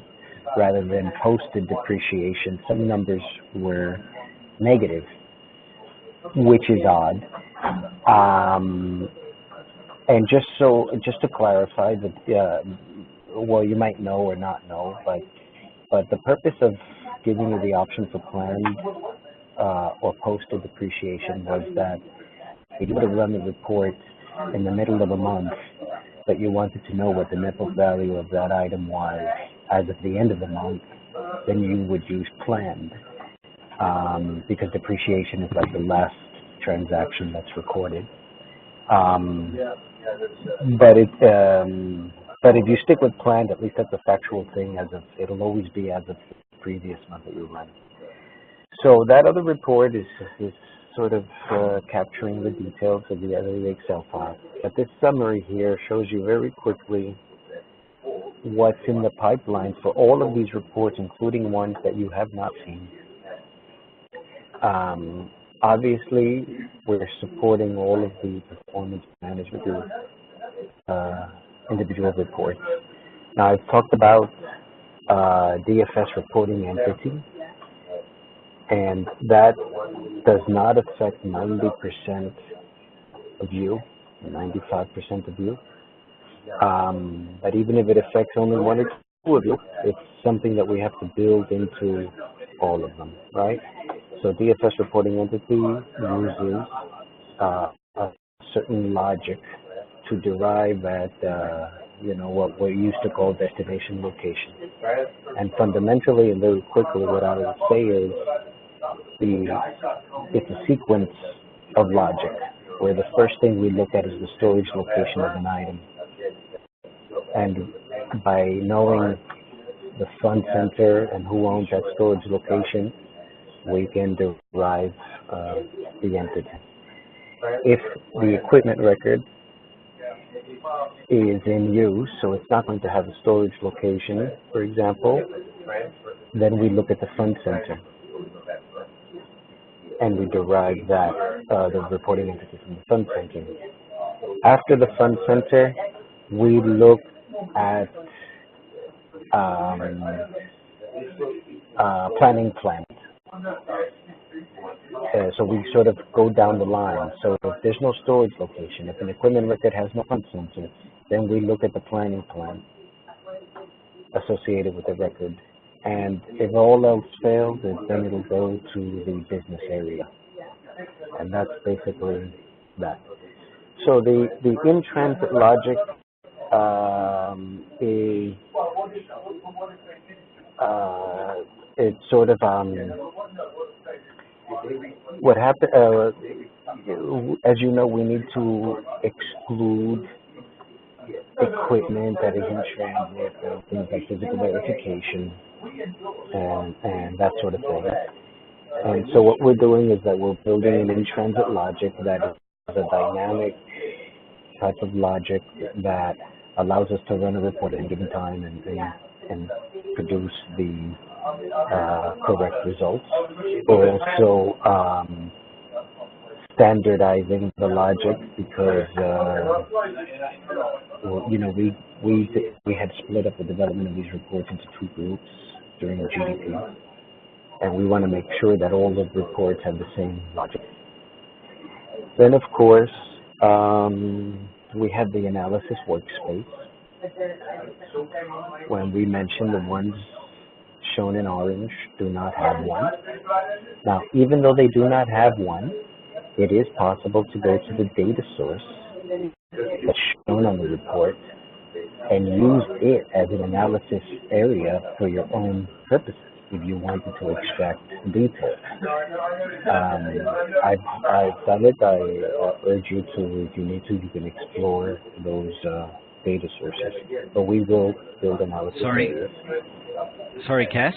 rather than posted depreciation, some numbers were negative, which is odd. And just to clarify that, well, you might know or not know, but the purpose of giving you the option for planned or posted depreciation was that if you would have run the report in the middle of a month, but you wanted to know what the net book value of that item was as of the end of the month, then you would use planned, because depreciation is like the last transaction that's recorded. But But if you stick with planned, at least that's a factual thing. It'll always be as of the previous month that you run. So that other report is sort of capturing the details of the other Excel file. But this summary here shows you very quickly what's in the pipeline for all of these reports, including ones that you have not seen. Obviously, we're supporting all of the performance management individual reports. Now, I've talked about DFS reporting entity, and that does not affect 90% of you, 95% of you. But even if it affects only 1 or 2 of you, it's something that we have to build into all of them, right? So DFS reporting entity uses a certain logic to derive at, what we used to call destination location. And fundamentally and very quickly, what I would say is it's a sequence of logic, where the first thing we look at is the storage location of an item. And by knowing the fund center and who owns that storage location, we can derive the entity. If the equipment record is in use, so it's not going to have a storage location, for example, then we look at the fund center and we derive that, the reporting entity from the fund center. After the fund center, we look at planning plans. So we sort of go down the line. So if there's no storage location, if an equipment record has no fund center, then we look at the planning plan associated with the record. And if all else fails, then it'll go to the business area. And that's basically that. So the in-transit logic it's sort of what happened. As you know, we need to exclude equipment that is in transit, things like physical verification and that sort of thing. And so what we're doing is that we're building an in-transit logic that is a dynamic type of logic that allows us to run a report at a given time and produce the correct results. We're also standardizing the logic because we had split up the development of these reports into 2 groups during the GDP, and we want to make sure that all of the reports have the same logic. Then, of course, we have the analysis workspace. When we mentioned the ones shown in orange do not have one. Now, even though they do not have one, it is possible to go to the data source that's shown on the report and use it as an analysis area for your own purposes if you wanted to extract details. I've done it. I urge you to, if you need to, you can explore those data sources. But we will build analysis areas. Sorry, Cass?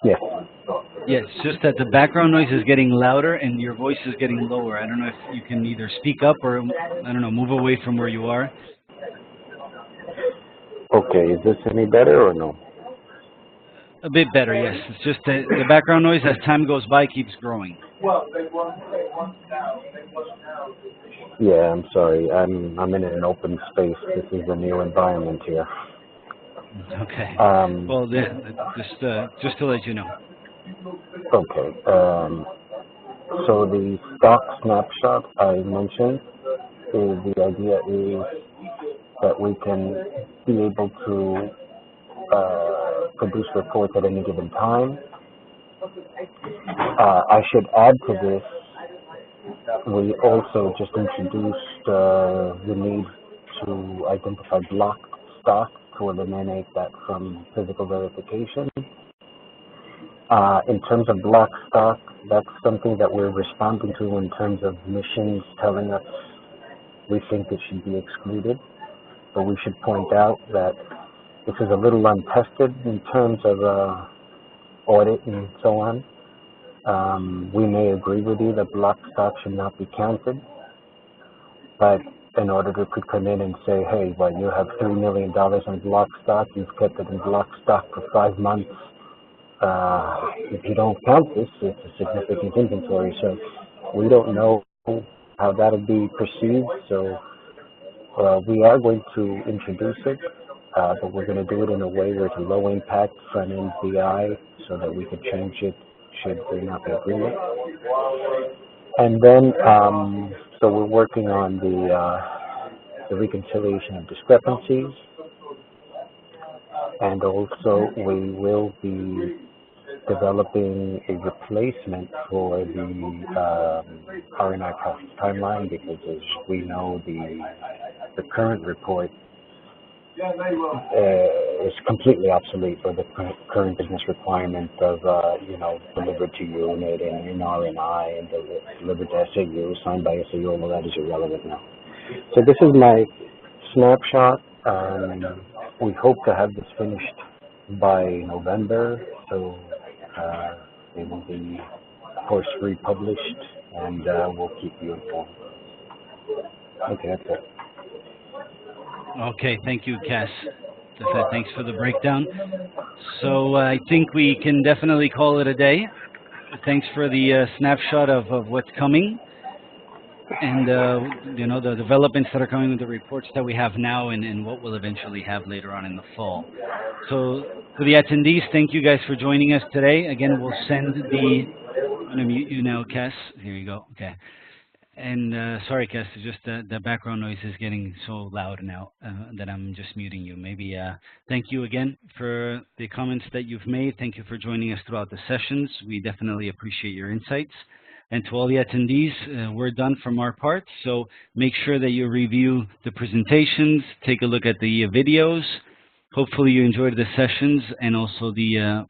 Yes. Yes, just that the background noise is getting louder and your voice is getting lower. I don't know if you can either speak up or, I don't know, move away from where you are. Okay, is this any better or no? A bit better, yes. It's just that the background noise as time goes by keeps growing. Yeah, I'm sorry. I'm in an open space. This is a new environment here. Okay. Well, just to let you know. Okay. So the stock snapshot I mentioned is the idea is that we can be able to produce reports at any given time. I should add to this, we also just introduced the need to identify block stock to eliminate that from physical verification. In terms of block stock, that's something that we're responding to in terms of missions telling us we think it should be excluded. but we should point out that this is a little untested in terms of audit and so on. We may agree with you that block stock should not be counted, but an auditor could come in and say, hey, well, you have $3 million in block stock, you've kept it in block stock for 5 months. If you don't count this, it's a significant inventory. So we don't know how that'll be perceived. So we are going to introduce it, but we're going to do it in a way where it's a low impact front-end BI so that we could change it should there not be agreement. And then, so we're working on the reconciliation of discrepancies. And also we will be developing a replacement for the R&I process timeline, because as we know, the current report is completely obsolete for the current business requirement of, delivered to unit and in R&I and delivered to SAU, signed by SAU, all that is irrelevant now. So this is my snapshot. We hope to have this finished by November, so it will be, of course, republished, and we'll keep you informed. Okay, that's it. Okay, thank you, Cass. Thanks for the breakdown. So I think we can definitely call it a day. Thanks for the snapshot of what's coming, and the developments that are coming with the reports that we have now, and what we'll eventually have later on in the fall. So for the attendees, thank you guys for joining us today. Again, we'll send the, I'm going to mute you now, Cass. Here you go. Okay. And sorry, Cass, just the background noise is getting so loud now that I'm just muting you. Maybe thank you again for the comments that you've made. Thank you for joining us throughout the sessions. We definitely appreciate your insights. And to all the attendees, we're done from our part. So make sure that you review the presentations, take a look at the videos. Hopefully you enjoyed the sessions and also the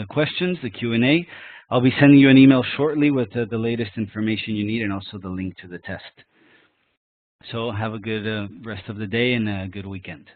questions, the Q&A. I'll be sending you an email shortly with the latest information you need and also the link to the test. So have a good rest of the day and a good weekend.